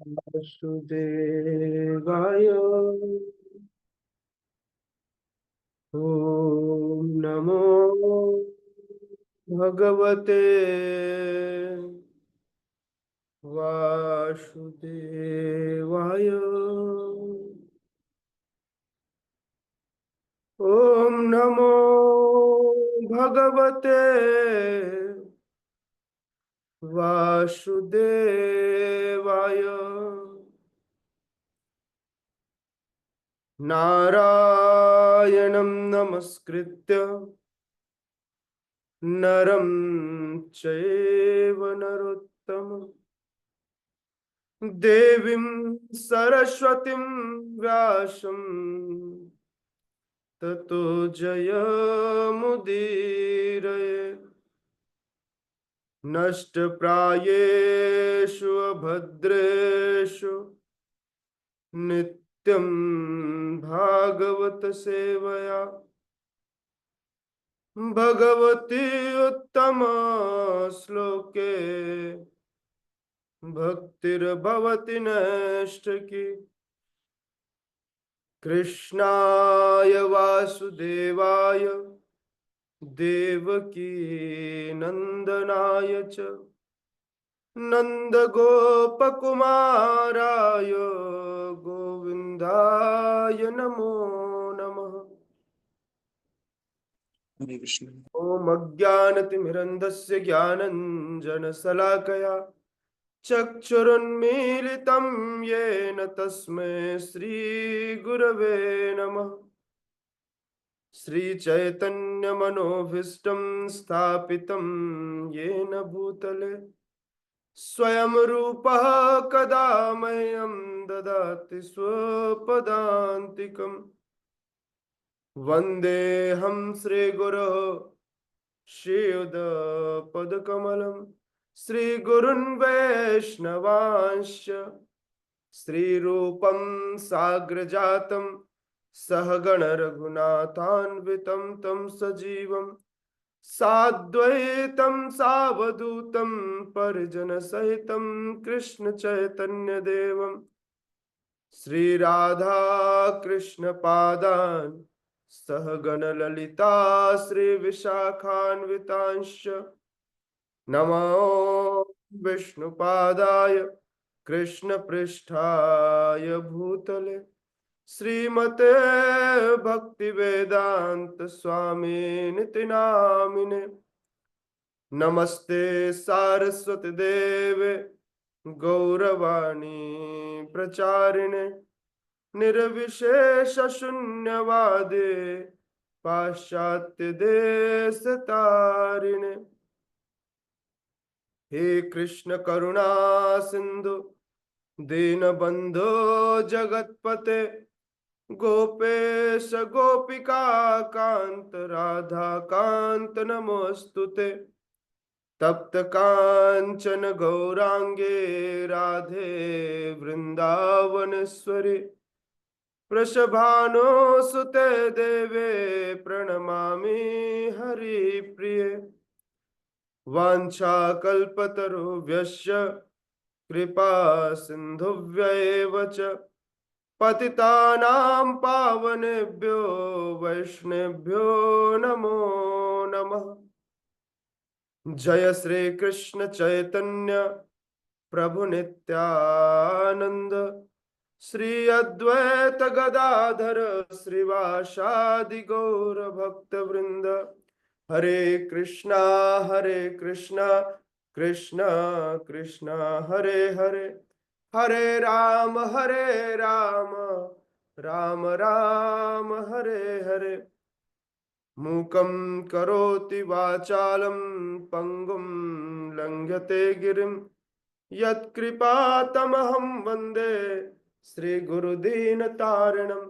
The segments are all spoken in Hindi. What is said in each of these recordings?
वासुदेवाय। ओम नमो भगवते वासुदेवाय। ओम नमो भगवते वासुदेवाय। नारायणं नमस्कृत्य नरं चैव नरोत्तमं देवीं सरस्वतीं व्यासं ततो जयमुदीरये। नष्टप्रायेषु अभद्रेषु नित्यं भागवत सेवया भगवती उत्तम श्लोके भक्तिर्भवति नैष्ठिकी। कृष्णाय वासुदेवाय देवकी नंदनाय च नंदगोपकुमाराय गोविंदाय नमो नमः। हरे कृष्ण। ओम अज्ञानतिमिरन्धस्य ज्ञानञ्जनशलाकया चक्षुरुन्मीलितं येन तस्मै श्रीगुरवे नमः। श्रीचैतन्यमनोभीष्टं स्थापितं येन भूतले स्वयं रूपः कदा मह्यं ददाति स्वपदान्तिकम्। वन्देऽहं श्रीगुरो श्रीयुतपदकमलं श्रीगुरुन् वैष्णवांश्च श्रीरूपं साग्रजातं सहगण रघुनाथान्वितं तं सजीवं साद्वैतं सावधूतं परिजनसहितं कृष्ण चैतन्य देवं श्रीराधा कृष्ण पादान् सहगण ललिता श्रीविशाखान्वितांश्च नमो विष्णुपादाय कृष्णपृष्ठाय भूतले श्रीमते भक्तिवेदांत स्वामी निति नामिने। नमस्ते सारस्वती देवे गौरवाणी प्रचारिणे निर्विशेष शून्यवादे पाश्चात्य देश तारिणे। हे कृष्ण करुणा सिंधु दीनबंधो जगतपते गोपेश गोपिका कांत राधा कांत नमोस्तुते। तप्त कांचन गौरांगे राधे वृंदावनेश्वरी वृषभानुसुते देवे प्रणमामि हरिप्रिये। वाञ्छाकल्पतरुभ्यश्च कृपा सिन्धुभ्यैव च पतितानां पावनेभ्यो वैष्णवेभ्यो नमो नमः। जय श्री कृष्ण चैतन्य प्रभु नित्यानंद श्री अद्वैत गदाधर श्रीवासादि गौर भक्त वृंद। हरे कृष्णा कृष्णा कृष्णा हरे हरे हरे राम राम राम हरे हरे। मूकं करोति वाचालं पंगुं लंघ्यते गिरिं यत्कृपातमहं वन्दे श्रीगुरुदीनतारिणं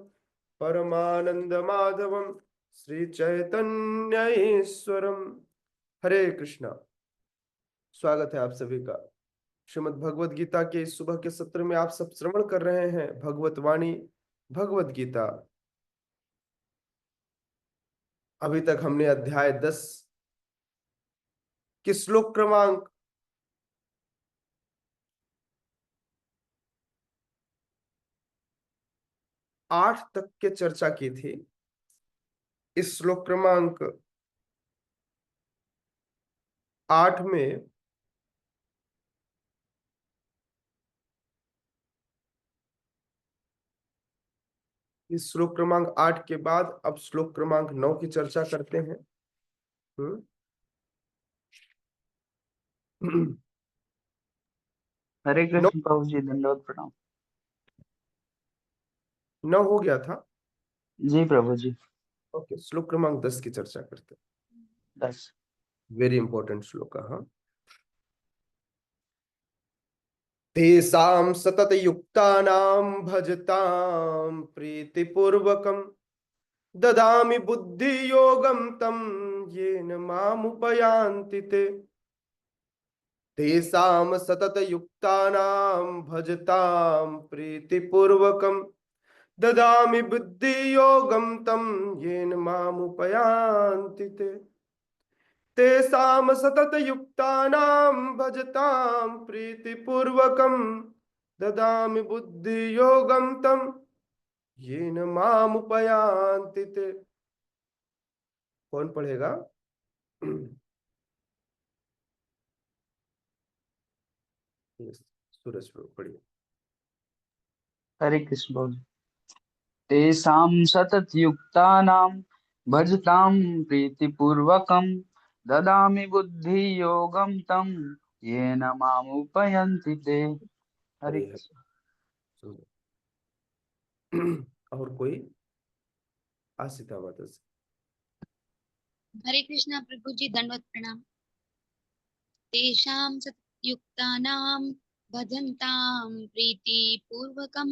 परमानन्दमाधवं श्रीचैतन्य ईश्वरम्। हरे कृष्णा। स्वागत है आप सभी का श्रीमद् भगवद गीता के इस सुबह के सत्र में। आप सब श्रवण कर रहे हैं भगवत वाणी भगवद गीता। अभी तक हमने अध्याय 10 के श्लोक क्रमांक 8 तक के चर्चा की थी। इस श्लोक क्रमांक 8 में इस श्लोक क्रमांक 8 के बाद अब श्लोक क्रमांक 9 की चर्चा करते हैं। हरे 9 कृष्ण प्रभु जी, दंडवत प्रणाम। 9 हो गया था। जी प्रभु जी। ओके, श्लोक क्रमांक 10 की चर्चा करते हैं। 10। वेरी इंपॉर्टेंट श्लोक। हाँ। तेषां सततयुक्तानां भजतां प्रीतिपूर्वकं ददामि बुद्धियोगं तं येन मामुपयान्ति ते। तेषां सततयुक्तानां भजतां प्रीतिपूर्वकं ददामि बुद्धियोगं तं येन मामुपयान्ति ते। तेषां सततयुक्तानां भजतां प्रीतिपूर्वकं ददामि बुद्धियोगं तं येन मामुपयान्ति ते। कौन पढ़ेगा? सूरज पढ़िए। हरे कृष्ण प्रभु जी। तेषां सततयुक्तानां भजतां प्रीतिपूर्वकं ददामि बुद्धियोगं तं येन मामुपयन्ति ते। हरे हरे हरे। कृष्ण। सुंदर। और कोई? आशिता माता जी। हरे कृष्णा प्रभु जी, दंडवत प्रणाम। तेषां सत्युक्तानां भजन्तां प्रीतिपूर्वकं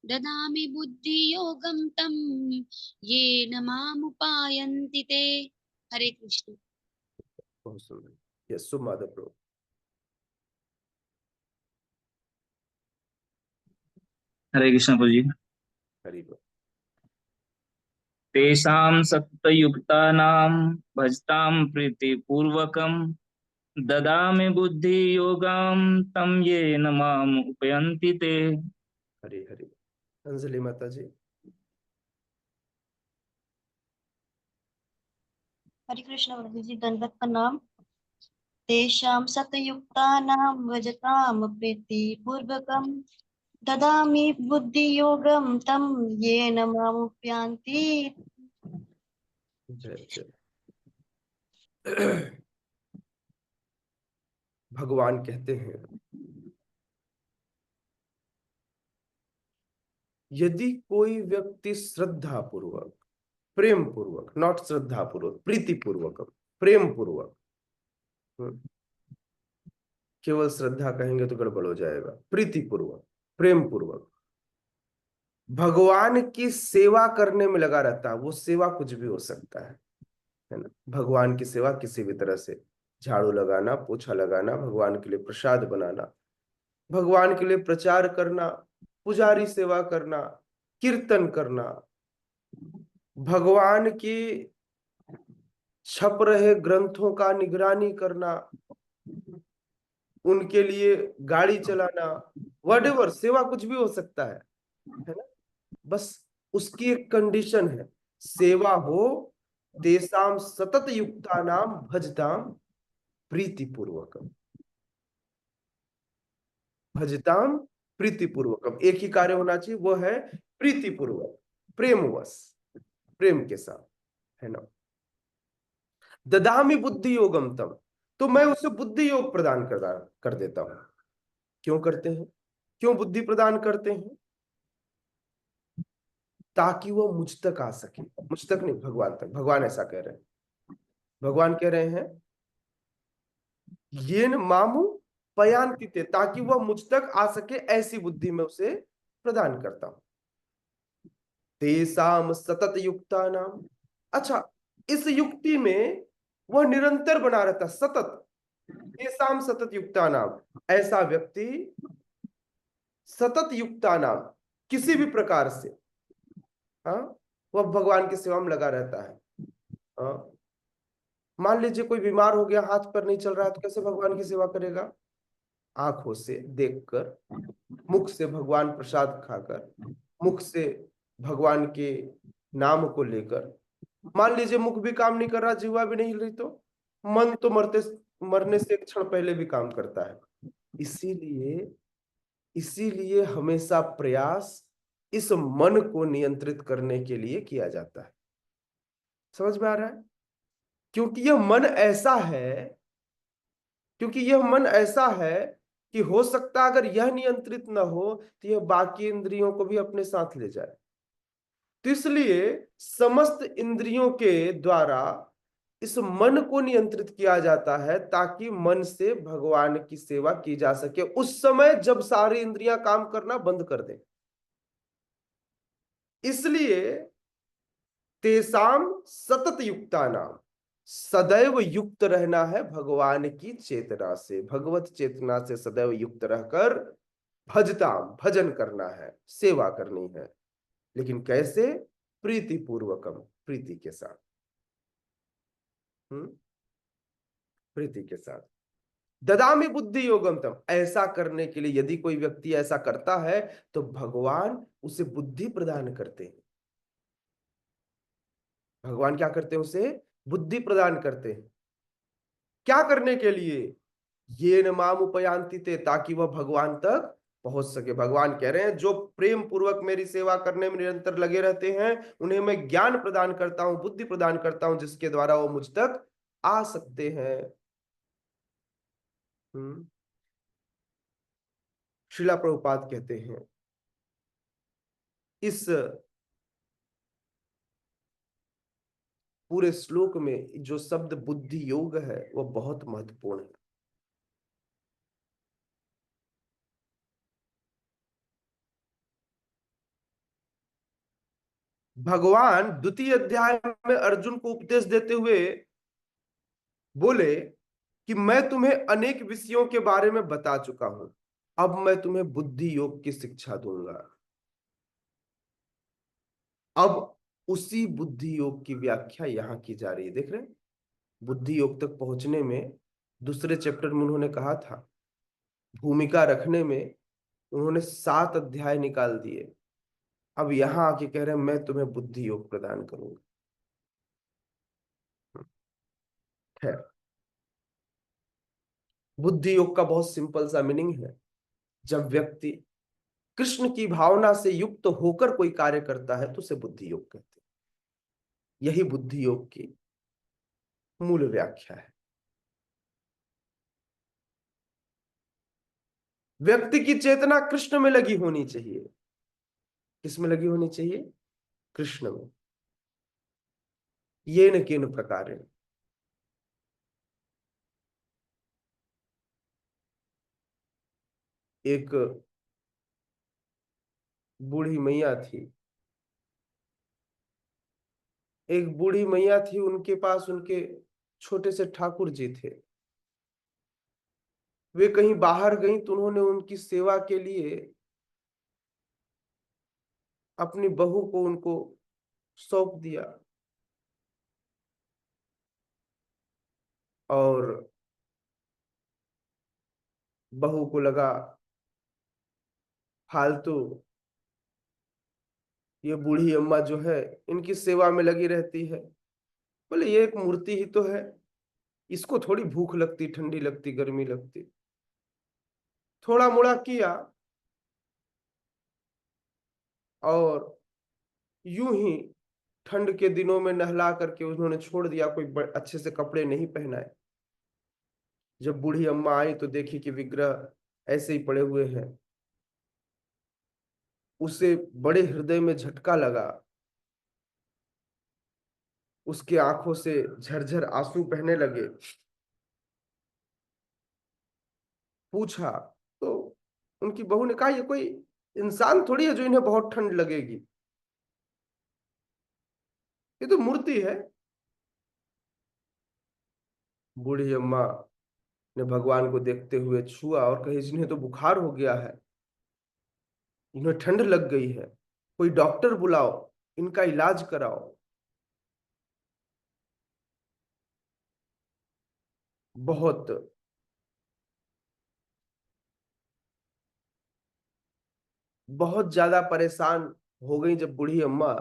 ददामि बुद्धियोगं तं येन मामुपायन्ति ते। हरे कृष्ण। बहुत सुंदर। यस, शुभ माधव प्रभु। हरे कृष्ण प्रभु जी। हरि बोल। तेषां सत्तयुक्तानां भजतां प्रीतिपूर्वकं ददामि बुद्धियोगं तं येन माम् उपयन्ति ते। हरि हरि। अंजलि माता जी। हरे कृष्ण प्रभु जी, दंडवत प्रणाम। तेषां सतयुक्तानां भजतां प्रीतिपूर्वकं ददामि बुद्धियोगं तं येन मामुपयान्ति। जय जय। भगवान कहते हैं, यदि कोई व्यक्ति श्रद्धा पूर्वक, प्रेम पूर्वक, नॉट श्रद्धा पूर्वक, प्रीति पूर्वक, प्रेम पूर्वक, केवल श्रद्धा कहेंगे तो गड़बड़ हो जाएगा, प्रीति पूर्वक, प्रेम पूर्वक भगवान की सेवा करने में लगा रहता है। वो सेवा कुछ भी हो सकता है ना। भगवान की सेवा किसी भी तरह से, झाड़ू लगाना, पोछा लगाना, भगवान के लिए प्रसाद बनाना, भगवान के लिए प्रचार करना, पुजारी सेवा करना, कीर्तन करना, भगवान की छप रहे ग्रंथों का निगरानी करना, उनके लिए गाड़ी चलाना, वटेवर, सेवा कुछ भी हो सकता है ना। बस उसकी एक कंडीशन है, सेवा हो तेषां सतत युक्तानां भजतां प्रीतिपूर्वकम। भजतां प्रीतिपूर्वकम, एक ही कार्य होना चाहिए, वो है प्रीतिपूर्वक, प्रेमवश, प्रेम के साथ, है ना। ददामि बुद्धि योगम तम, तो मैं उसे बुद्धि योग प्रदान कर देता हूं। क्यों करते हैं? क्यों बुद्धि प्रदान करते हैं? ताकि वो मुझ तक आ सके। मुझ तक नहीं, भगवान तक। भगवान ऐसा कह रहे हैं। भगवान कह रहे हैं, ये न मामू पयांतिते, ताकि वह मुझ तक आ सके, ऐसी बुद्धि में उसे प्रदान करता हूं। तेसाम सतत युक्ता नाम। अच्छा, इस युक्ति में वह निरंतर बना रहता, सतत। तेसाम सतत युक्ता नाम, ऐसा व्यक्ति सतत युक्ता नाम, किसी भी प्रकार से, हाँ, वह भगवान की सेवा में लगा रहता है। हाँ, मान लीजिए कोई बीमार हो गया, हाथ पर नहीं चल रहा है, तो कैसे भगवान की सेवा करेगा? आंखों से देखकर, मुख से भगवान प्रसाद खाकर, मुख से भगवान के नाम को लेकर। मान लीजिए मुख भी काम नहीं कर रहा, जीवा भी नहीं हिल रही, तो मन तो मरने से एक क्षण पहले भी काम करता है। इसीलिए इसीलिए हमेशा प्रयास इस मन को नियंत्रित करने के लिए किया जाता है। समझ में आ रहा है? क्योंकि यह मन ऐसा है क्योंकि यह मन ऐसा है कि हो सकता है अगर यह नियंत्रित न हो तो यह बाकी इंद्रियों को भी अपने साथ ले जाए। तो इसलिए समस्त इंद्रियों के द्वारा इस मन को नियंत्रित किया जाता है ताकि मन से भगवान की सेवा की जा सके उस समय जब सारी इंद्रियां काम करना बंद कर दें। इसलिए तेसाम सतत युक्ता नाम, सदैव युक्त रहना है भगवान की चेतना से, भगवत चेतना से सदैव युक्त रहकर भजताम, भजन करना है, सेवा करनी है। लेकिन कैसे? प्रीति पूर्वकम, प्रीति के साथ। प्रीति के साथ। ददामी बुद्धि योगम तम, ऐसा करने के लिए यदि कोई व्यक्ति ऐसा करता है तो भगवान उसे बुद्धि प्रदान करते हैं। भगवान क्या करते हैं? उसे बुद्धि प्रदान करते हैं। क्या करने के लिए? ये न माम उपयांति ते, ताकि वह भगवान तक पहुंच सके। भगवान कह रहे हैं जो प्रेम पूर्वक मेरी सेवा करने में निरंतर लगे रहते हैं उन्हें मैं ज्ञान प्रदान करता हूं, बुद्धि प्रदान करता हूं, जिसके द्वारा वो मुझ तक आ सकते हैं। श्रीला प्रभुपाद कहते हैं इस पूरे श्लोक में जो शब्द बुद्धि योग है वह बहुत महत्वपूर्ण है। भगवान द्वितीय अध्याय में अर्जुन को उपदेश देते हुए बोले कि मैं तुम्हें अनेक विषयों के बारे में बता चुका हूं, अब मैं तुम्हें बुद्धि योग की शिक्षा दूंगा। अब उसी बुद्धि योग की व्याख्या यहां की जा रही है। देख रहे हैं, बुद्धि योग तक पहुंचने में दूसरे चैप्टर में उन्होंने कहा था, भूमिका रखने में उन्होंने 7 अध्याय निकाल दिए। अब यहां आके कह रहे हैं मैं तुम्हें बुद्धि योग प्रदान करूंगा। खैर, बुद्धि योग का बहुत सिंपल सा मीनिंग है, जब व्यक्ति कृष्ण की भावना से युक्त होकर कोई कार्य करता है तो उसे बुद्धि योग कहते हैं। यही बुद्धि योग की मूल व्याख्या है। व्यक्ति की चेतना कृष्ण में लगी होनी चाहिए। किस में लगी होनी चाहिए? कृष्ण में। ये न केन प्रकार। एक बूढ़ी मैया थी, एक बूढ़ी मैया थी, उनके पास उनके छोटे से ठाकुर जी थे। वे कहीं बाहर गई तो उन्होंने उनकी सेवा के लिए अपनी बहू को उनको सौंप दिया। और बहू को लगा फालतू ये बूढ़ी अम्मा जो है इनकी सेवा में लगी रहती है। बोले ये एक मूर्ति ही तो है, इसको थोड़ी भूख लगती, ठंडी लगती, गर्मी लगती। थोड़ा मोड़ा किया और यूं ही ठंड के दिनों में नहला करके उन्होंने छोड़ दिया, कोई अच्छे से कपड़े नहीं पहनाए। जब बूढ़ी अम्मा आई तो देखी कि विग्रह ऐसे ही पड़े हुए हैं। उसे बड़े हृदय में झटका लगा, उसके आंखों से झरझर आंसू बहने लगे। पूछा तो उनकी बहू ने कहा ये कोई इंसान थोड़ी है जो इन्हें बहुत ठंड लगेगी, ये तो मूर्ति है। बूढ़ी अम्मा ने भगवान को देखते हुए छुआ और कहे जिन्हें तो बुखार हो गया है, इन्हें ठंड लग गई है, कोई डॉक्टर बुलाओ, इनका इलाज कराओ। बहुत बहुत ज्यादा परेशान हो गई जब बूढ़ी अम्मा,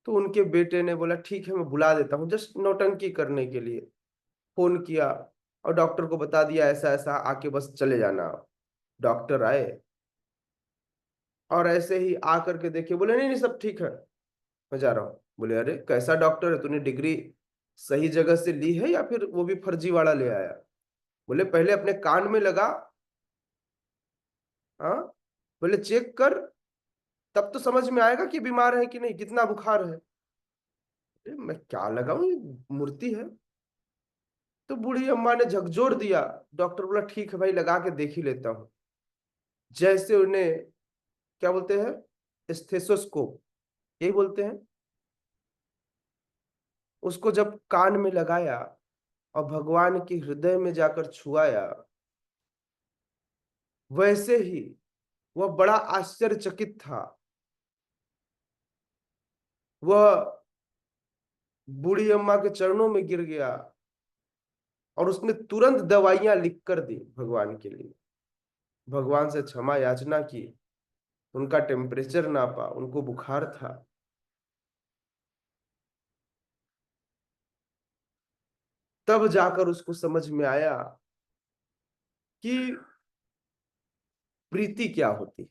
तो उनके बेटे ने बोला ठीक है मैं बुला देता हूँ, जस्ट नौटंकी करने के लिए फोन किया और डॉक्टर को बता दिया ऐसा ऐसा, आके बस चले जाना। डॉक्टर आए और ऐसे ही आकर के देखे, बोले नहीं नहीं सब ठीक है, मैं जा रहा हूँ। बोले अरे कैसा डॉक्टर है, तूने डिग्री सही जगह से ली है या फिर वो भी फर्जी वाला ले आया? बोले पहले अपने कान में लगा, हाँ, बोले चेक कर, तब तो समझ में आएगा कि बीमार है कि नहीं, कितना बुखार है। मैं क्या लगाऊं, ये मूर्ति है। तो बूढ़ी अम्मा ने झकझोर दिया। डॉक्टर बोला ठीक है भाई लगा के देख ही लेता हूं। जैसे उन्हें क्या बोलते हैं, स्टेथोस्कोप यही बोलते हैं, उसको जब कान में लगाया और भगवान के हृदय में जाकर छुआया, वैसे ही वह बड़ा आश्चर्यचकित था। वह बूढ़ी अम्मा के चरणों में गिर गया और उसने तुरंत दवाइयां लिख कर दी भगवान के लिए। भगवान से क्षमा याचना की, उनका टेम्परेचर नापा, उनको बुखार था। तब जाकर उसको समझ में आया कि प्रीति क्या होती है।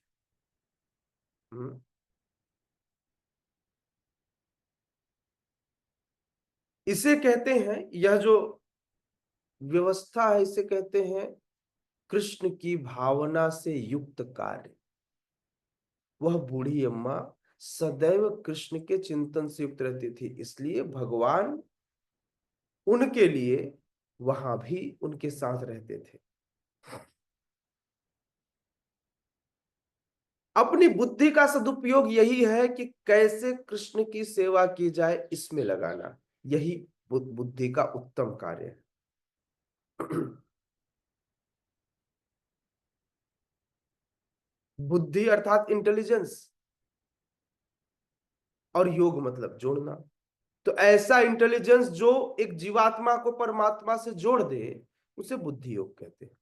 इसे कहते हैं, यह जो व्यवस्था है इसे कहते हैं कृष्ण की भावना से युक्त कार्य। वह बूढ़ी अम्मा सदैव कृष्ण के चिंतन से युक्त रहती थी, इसलिए भगवान उनके लिए वहां भी उनके साथ रहते थे। अपनी बुद्धि का सदुपयोग यही है कि कैसे कृष्ण की सेवा की जाए, इसमें लगाना, यही बुद्धि का उत्तम कार्य है। बुद्धि अर्थात इंटेलिजेंस, और योग मतलब जोड़ना। तो ऐसा इंटेलिजेंस जो एक जीवात्मा को परमात्मा से जोड़ दे, उसे बुद्धि योग कहते हैं।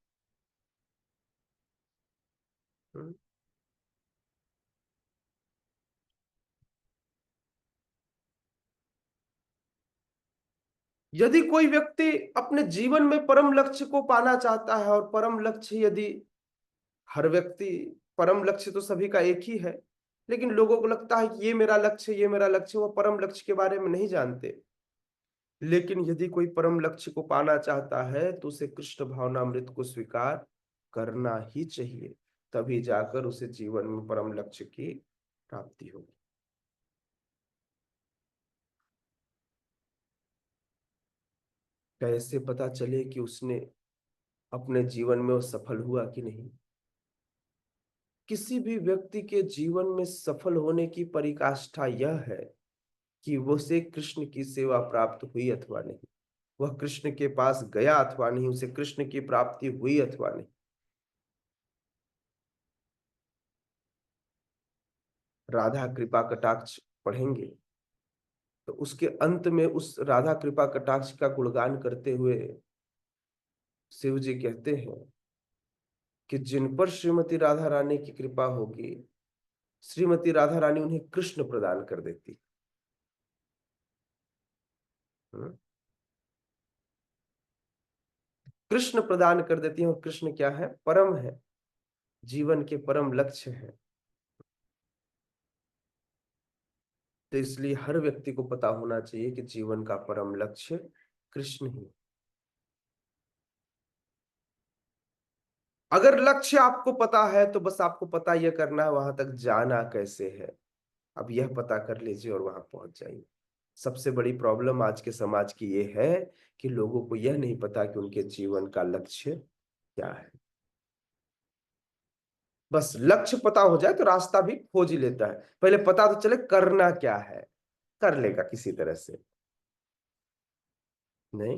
यदि कोई व्यक्ति अपने जीवन में परम लक्ष्य को पाना चाहता है, और परम लक्ष्य यदि हर व्यक्ति, परम लक्ष्य तो सभी का एक ही है, लेकिन लोगों को लगता है कि ये मेरा लक्ष्य, ये मेरा लक्ष्य, वो परम लक्ष्य के बारे में नहीं जानते। लेकिन यदि कोई परम लक्ष्य को पाना चाहता है तो उसे कृष्ण भावनामृत को स्वीकार करना ही चाहिए, तभी जाकर उसे जीवन में परम लक्ष्य की प्राप्ति होगी। कैसे पता चले कि उसने अपने जीवन में वो सफल हुआ कि नहीं? किसी भी व्यक्ति के जीवन में सफल होने की परिकाष्ठा यह है कि वो से कृष्ण की सेवा प्राप्त हुई अथवा नहीं, वह कृष्ण के पास गया अथवा नहीं, उसे कृष्ण की प्राप्ति हुई अथवा नहीं। राधा कृपा कटाक्ष पढ़ेंगे तो उसके अंत में उस राधा कृपा कटाक्ष का गुणगान करते हुए शिव जी कहते हैं कि जिन पर श्रीमती राधा रानी की कृपा होगी, श्रीमती राधा रानी उन्हें कृष्ण प्रदान कर देती। कृष्ण प्रदान कर देती है, और कृष्ण क्या है? परम है, जीवन के परम लक्ष्य है। तो इसलिए हर व्यक्ति को पता होना चाहिए कि जीवन का परम लक्ष्य कृष्ण ही। अगर लक्ष्य आपको पता है तो बस आपको पता यह करना है वहां तक जाना कैसे है। अब यह पता कर लीजिए और वहां पहुंच जाइए। सबसे बड़ी प्रॉब्लम आज के समाज की यह है कि लोगों को यह नहीं पता कि उनके जीवन का लक्ष्य क्या है। बस लक्ष्य पता हो जाए तो रास्ता भी खोज ही लेता है, पहले पता तो चले करना क्या है, कर लेगा किसी तरह से। नहीं,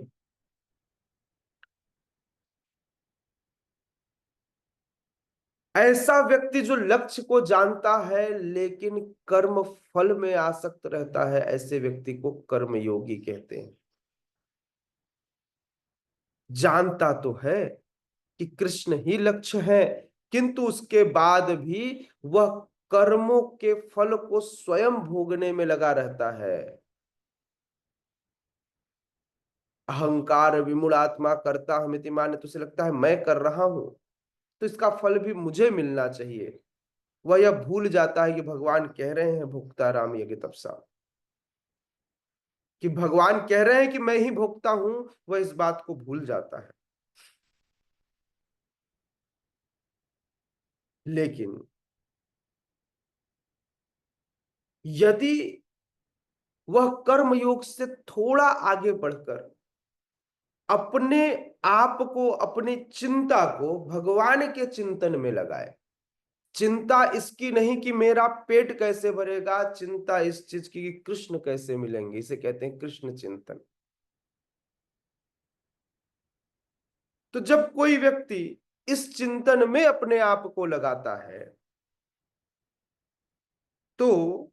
ऐसा व्यक्ति जो लक्ष्य को जानता है लेकिन कर्म फल में आसक्त रहता है, ऐसे व्यक्ति को कर्मयोगी कहते हैं। जानता तो है कि कृष्ण ही लक्ष्य है, किंतु उसके बाद भी वह कर्मों के फल को स्वयं भोगने में लगा रहता है। अहंकार विमूढ़ आत्मा करता हमिति माने, तो उसे लगता है मैं कर रहा हूं तो इसका फल भी मुझे मिलना चाहिए। वह यह भूल जाता है कि भगवान कह रहे हैं भुक्ता राम यज्ञ तपसा, कि भगवान कह रहे हैं कि मैं ही भोगता हूं, वह इस बात को भूल जाता है। लेकिन यदि वह कर्म योग से थोड़ा आगे बढ़कर अपने आप को, अपनी चिंता को भगवान के चिंतन में लगाए, चिंता इसकी नहीं कि मेरा पेट कैसे भरेगा, चिंता इस चीज की कि कृष्ण कैसे मिलेंगे, इसे कहते हैं कृष्ण चिंतन। तो जब कोई व्यक्ति इस चिंतन में अपने आप को लगाता है तो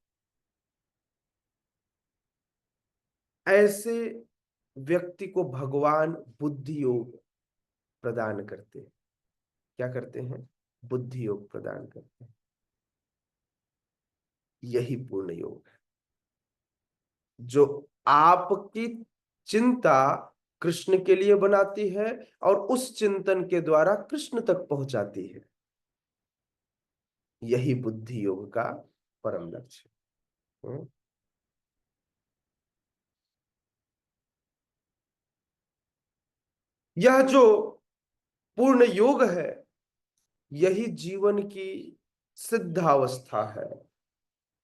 ऐसे व्यक्ति को भगवान बुद्धि योग प्रदान करते हैं। क्या करते हैं? बुद्धि योग प्रदान करते हैं। यही पूर्ण योग है जो आपकी चिंता कृष्ण के लिए बनाती है और उस चिंतन के द्वारा कृष्ण तक पहुंचाती है। यही बुद्धि योग का परम लक्ष्य है। यह जो पूर्ण योग है यही जीवन की सिद्धावस्था है,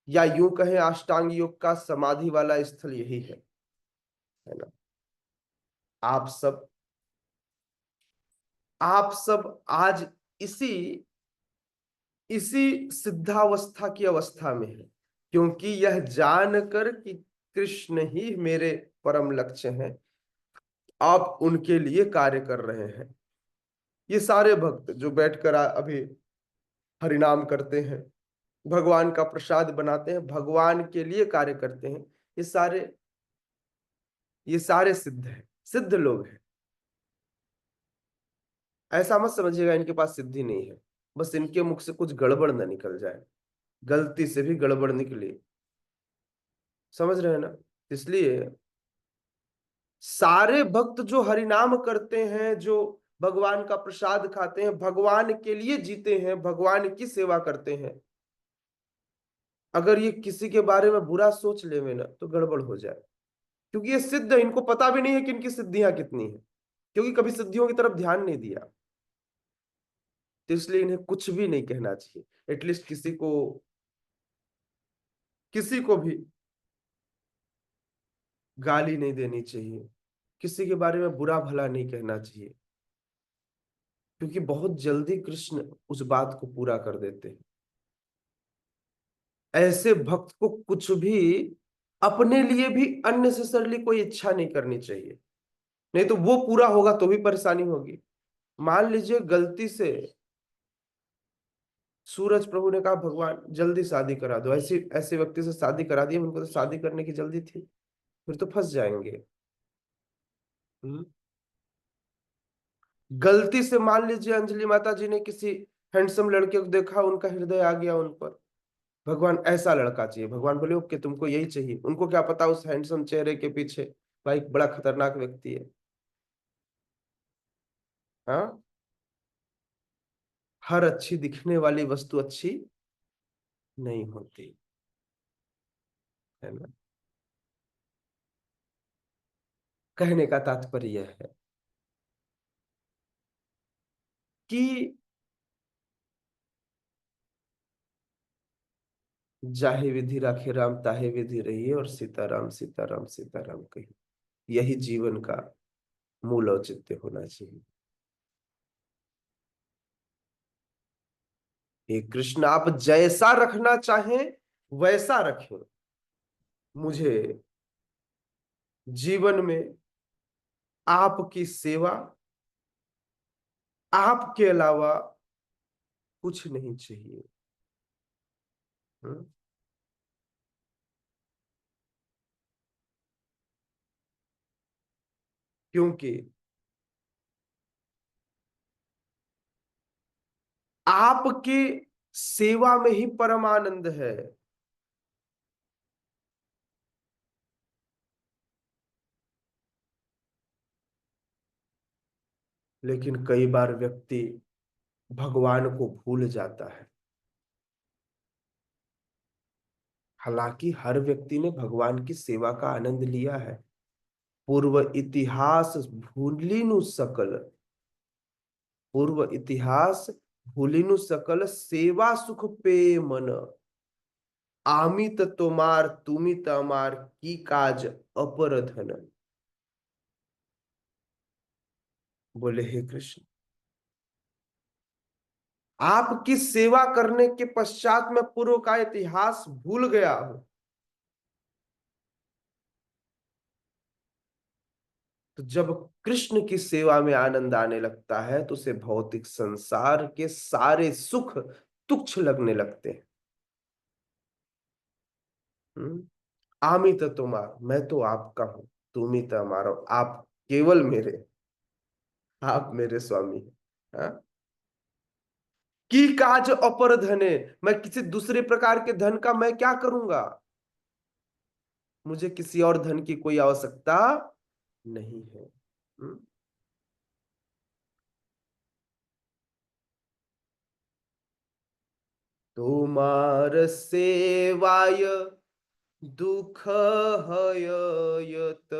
या यूं कहें अष्टांग योग का समाधि वाला स्थल यही है ना। आप सब आज इसी इसी सिद्धावस्था की अवस्था में है, क्योंकि यह जानकर कि कृष्ण ही मेरे परम लक्ष्य हैं, आप उनके लिए कार्य कर रहे हैं। ये सारे भक्त जो बैठकर अभी हरिनाम करते हैं, भगवान का प्रसाद बनाते हैं, भगवान के लिए कार्य करते हैं, ये सारे सिद्ध हैं, सिद्ध लोग हैं। ऐसा मत समझिएगा इनके पास सिद्धि नहीं है, बस इनके मुख से कुछ गड़बड़ ना निकल जाए, गलती से भी गड़बड़ निकली, समझ रहे हैं ना। इसलिए सारे भक्त जो हरिनाम करते हैं, जो भगवान का प्रसाद खाते हैं, भगवान के लिए जीते हैं, भगवान की सेवा करते हैं, अगर ये किसी के बारे में बुरा सोच लेवे ना तो गड़बड़ हो जाए। क्योंकि ये सिद्ध है, इनको पता भी नहीं है कि इनकी सिद्धियां कितनी है, क्योंकि कभी सिद्धियों की तरफ ध्यान नहीं दिया। तो इसलिए इन्हें कुछ भी नहीं कहना चाहिए, एटलीस्ट किसी को भी गाली नहीं देनी चाहिए, किसी के बारे में बुरा भला नहीं कहना चाहिए, क्योंकि बहुत जल्दी कृष्ण उस बात को पूरा कर देते हैं। ऐसे भक्त को कुछ भी अपने लिए भी अननेसेसरली कोई इच्छा नहीं करनी चाहिए, नहीं तो वो पूरा होगा तो भी परेशानी होगी। मान लीजिए गलती से सूरज प्रभु ने कहा भगवान जल्दी शादी करा दो, ऐसे ऐसे व्यक्ति से शादी करा दी, उनको तो शादी करने की जल्दी थी, फिर तो फंस जाएंगे। हम्म? गलती से मान लीजिए अंजलि माता जी ने किसी हैंडसम लड़के को देखा, उनका हृदय आ गया उन पर, भगवान ऐसा लड़का चाहिए, भगवान बोले ओके तुमको यही चाहिए। उनको क्या पता उस हैंडसम चेहरे के पीछे भाई बड़ा खतरनाक व्यक्ति है। हाँ, हर अच्छी दिखने वाली वस्तु अच्छी नहीं होती है ना। कहने का तात्पर्य यह है कि जाहे विधि राखे राम ताहे विधि रहिए, और सीताराम सीताराम सीताराम कहिए, यही जीवन का मूल औचित्य होना चाहिए। हे कृष्ण आप जैसा रखना चाहें वैसा रखें, मुझे जीवन में आपकी सेवा, आपके अलावा कुछ नहीं चाहिए। हम्म? क्योंकि आपके सेवा में ही परम आनंद है। लेकिन कई बार व्यक्ति भगवान को भूल जाता है। हालांकि हर व्यक्ति ने भगवान की सेवा का आनंद लिया है। पूर्व इतिहास भूलिनु सकल, पूर्व इतिहास भूलिनु सकल, सेवा सुख पे मन, आमित तोमार तुमित अमार, की काज अपर धन। बोले हे कृष्ण, आपकी सेवा करने के पश्चात मैं पूर्व का इतिहास भूल गया हूं। तो जब कृष्ण की सेवा में आनंद आने लगता है तो उसे भौतिक संसार के सारे सुख तुच्छ लगने लगते हैं। आमित तुम्हार, मैं तो आपका हूं, तुम ही तो हमारा, आप केवल मेरे, आप मेरे स्वामी हैं। हाँ? की काज अपर धने, मैं किसी दूसरे प्रकार के धन का मैं क्या करूंगा? मुझे किसी और धन की कोई आवश्यकता नहीं है। तुमार सेवाय दुख हयत,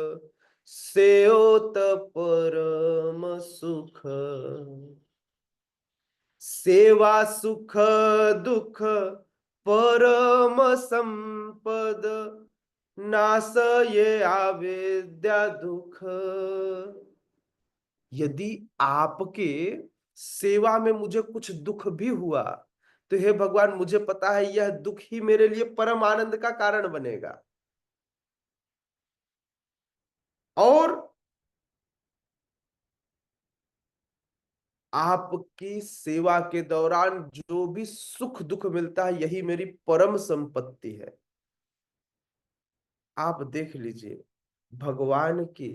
सेओत परम सुख, सेवा सुख दुख परम संपद, नास ये आवेद्या दुख। यदि आपके सेवा में मुझे कुछ दुख भी हुआ तो हे भगवान, मुझे पता है यह दुख ही मेरे लिए परम आनंद का कारण बनेगा। और आपकी सेवा के दौरान जो भी सुख दुख मिलता है यही मेरी परम संपत्ति है। आप देख लीजिए भगवान की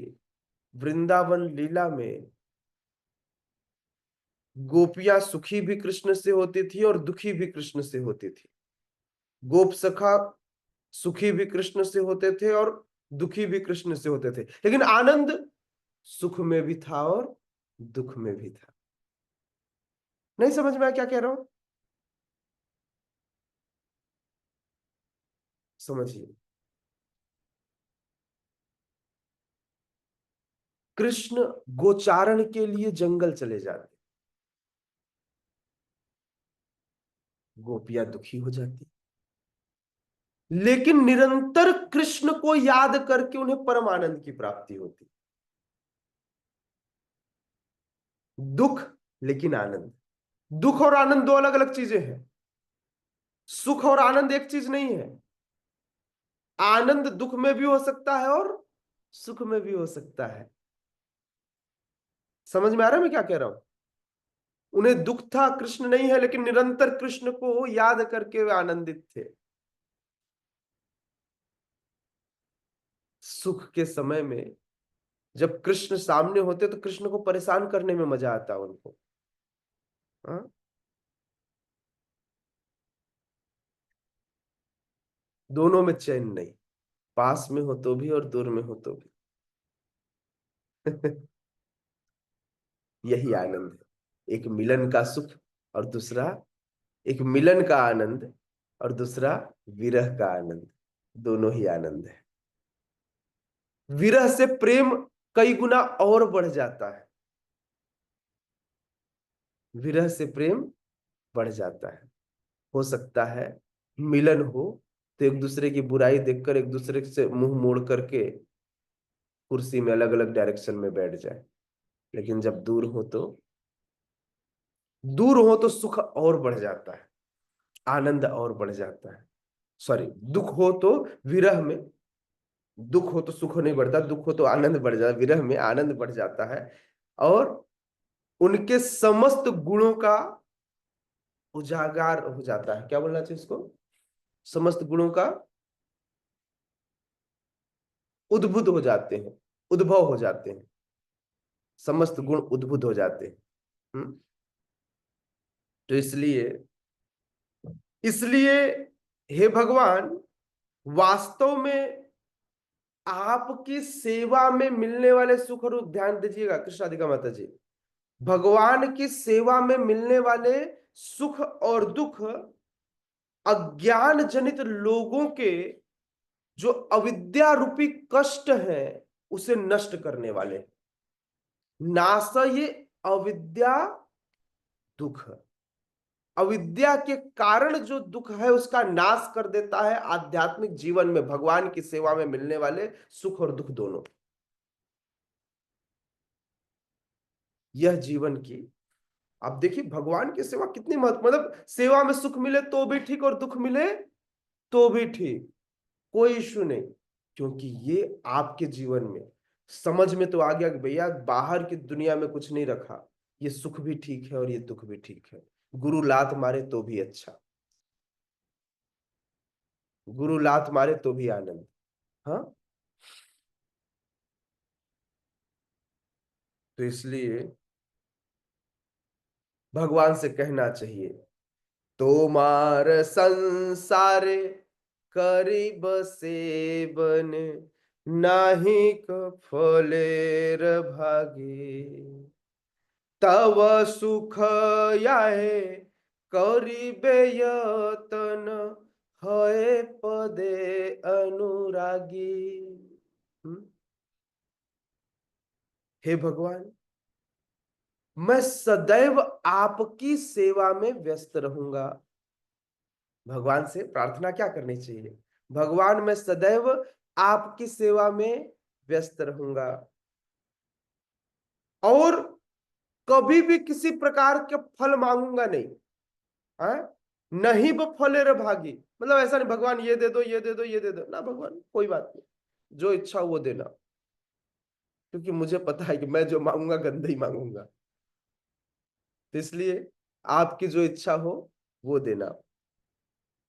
वृंदावन लीला में गोपियां सुखी भी कृष्ण से होती थी और दुखी भी कृष्ण से होती थी। गोप सखा सुखी भी कृष्ण से होते थे और दुखी भी कृष्ण से होते थे, लेकिन आनंद सुख में भी था और दुख में भी था। नहीं समझ में आया क्या कह रहा हूं? समझिए, कृष्ण गोचारण के लिए जंगल चले जाते, गोपियां दुखी हो जाती, लेकिन निरंतर कृष्ण को याद करके उन्हें परम आनंद की प्राप्ति होती। दुख लेकिन आनंद, दुख और आनंद दो अलग अलग चीजें हैं। सुख और आनंद एक चीज नहीं है। आनंद दुख में भी हो सकता है और सुख में भी हो सकता है। समझ में आ रहा है मैं क्या कह रहा हूं? उन्हें दुख था, कृष्ण नहीं है, लेकिन निरंतर कृष्ण को याद करके वे आनंदित थे। सुख के समय में जब कृष्ण सामने होते तो कृष्ण को परेशान करने में मजा आता उनको। हाँ? दोनों में चैन नहीं, पास में हो तो भी और दूर में हो तो भी। यही आनंद है, एक मिलन का सुख और दूसरा, एक मिलन का आनंद और दूसरा विरह का आनंद। दोनों ही आनंद है। विरह से प्रेम कई गुना और बढ़ जाता है, विरह से प्रेम बढ़ जाता है। हो सकता है मिलन हो तो एक दूसरे की बुराई देखकर एक दूसरे से मुंह मोड़ करके कुर्सी में अलग अलग डायरेक्शन में बैठ जाए, लेकिन जब दूर हो तो सुख और बढ़ जाता है, आनंद और बढ़ जाता है। सॉरी, दुख हो तो विरह में, दुख हो तो सुख नहीं बढ़ता, दुख हो तो आनंद बढ़ जाता है, विरह में आनंद बढ़ जाता है। और उनके समस्त गुणों का उजागर हो जाता है। क्या बोलना चाहिए इसको? समस्त गुणों का उद्भुत हो जाते हैं, उद्भव हो जाते हैं, समस्त गुण उद्भुत हो जाते हैं। तो इसलिए इसलिए हे भगवान, वास्तव में आपकी सेवा में मिलने वाले सुख और ध्यान दीजिएगा कृष्ण राधिका माता जी, भगवान की सेवा में मिलने वाले सुख और दुख अज्ञान जनित लोगों के जो अविद्या रूपी कष्ट है उसे नष्ट करने वाले। नाश ये अविद्या दुख, अविद्या के कारण जो दुख है उसका नाश कर देता है आध्यात्मिक जीवन में भगवान की सेवा में मिलने वाले सुख और दुख दोनों। यह जीवन की, आप देखिए भगवान की सेवा कितनी महत्व, मतलब सेवा में सुख मिले तो भी ठीक और दुख मिले तो भी ठीक, कोई इश्यू नहीं, क्योंकि ये आपके जीवन में समझ में तो आ गया कि भैया बाहर की दुनिया में कुछ नहीं रखा, ये सुख भी ठीक है और ये दुख भी ठीक है। गुरु लात मारे तो भी अच्छा, गुरु लात मारे तो भी आनंद। हाँ, तो इसलिए भगवान से कहना चाहिए, तोमार संसारे करीब सेवन, नाही क फलेर भागे, तव सुख याहे करीबे यतन, हए पदे अनुरागी। हे भगवान, मैं सदैव आपकी सेवा में व्यस्त रहूंगा। भगवान से प्रार्थना क्या करनी चाहिए, भगवान मैं सदैव आपकी सेवा में व्यस्त रहूंगा और कभी भी किसी प्रकार के फल मांगूंगा नहीं। नहीं वो फले रे भागी, मतलब ऐसा नहीं भगवान ये दे दो ये दे दो ये दे दो ना, भगवान कोई बात नहीं, जो इच्छा वो देना, क्योंकि मुझे पता है कि मैं जो मांगूंगा गंदा ही मांगूंगा, तो इसलिए आपकी जो इच्छा हो वो देना।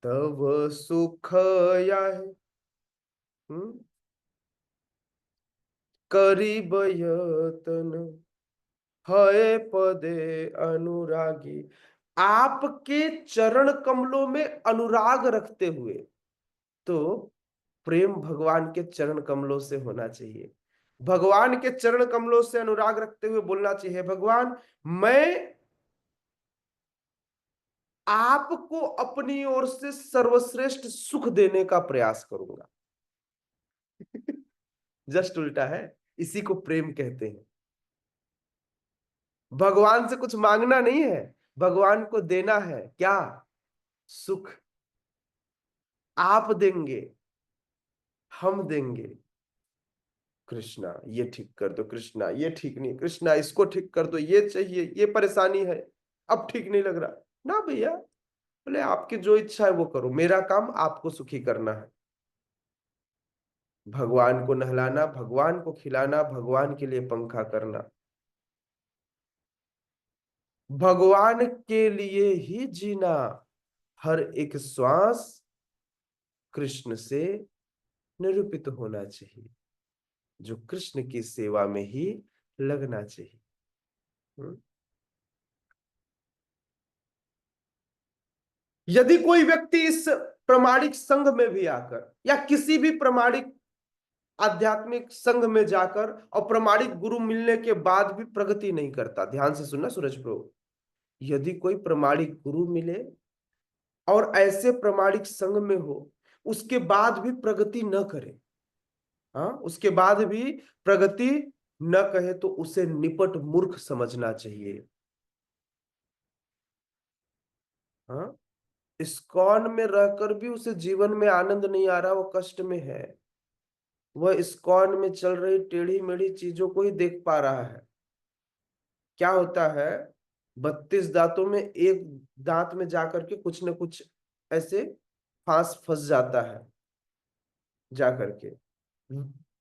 तब सुख या है करीब यतन, हए पदे अनुरागी। आपके चरण कमलों में अनुराग रखते हुए, तो प्रेम भगवान के चरण कमलों से होना चाहिए, भगवान के चरण कमलों से अनुराग रखते हुए बोलना चाहिए, भगवान मैं आपको अपनी ओर से सर्वश्रेष्ठ सुख देने का प्रयास करूंगा। जस्ट उल्टा है, इसी को प्रेम कहते हैं। भगवान से कुछ मांगना नहीं है, भगवान को देना है क्या, सुख। आप देंगे, हम देंगे, कृष्णा ये ठीक कर दो, कृष्णा ये ठीक नहीं, कृष्णा इसको ठीक कर दो, ये चाहिए, ये परेशानी है, अब ठीक नहीं लग रहा ना भैया, बोले आपकी जो इच्छा है वो करो, मेरा काम आपको सुखी करना है। भगवान को नहलाना, भगवान को खिलाना, भगवान के लिए पंखा करना, भगवान के लिए ही जीना, हर एक श्वास कृष्ण से निरूपित होना चाहिए, जो कृष्ण की सेवा में ही लगना चाहिए। यदि कोई व्यक्ति इस प्रामाणिक संघ में भी आकर या किसी भी प्रामाणिक आध्यात्मिक संघ में जाकर और प्रामाणिक गुरु मिलने के बाद भी प्रगति नहीं करता, ध्यान से सुनना सूरज प्रभु, यदि कोई प्रामाणिक गुरु मिले और ऐसे प्रामाणिक संघ में हो उसके बाद भी प्रगति न करे, हाँ उसके बाद भी प्रगति न कहे, तो उसे निपट मूर्ख समझना चाहिए। हाँ, इस्कॉन में रहकर भी उसे जीवन में आनंद नहीं आ रहा, वो कष्ट में है, वह इस्कॉन में चल रही टेढ़ी मेढ़ी चीजों को ही देख पा रहा है। क्या होता है, 32 दांतों में एक दांत में जाकर के कुछ न कुछ ऐसे फांस फंस जाता है, जाकर के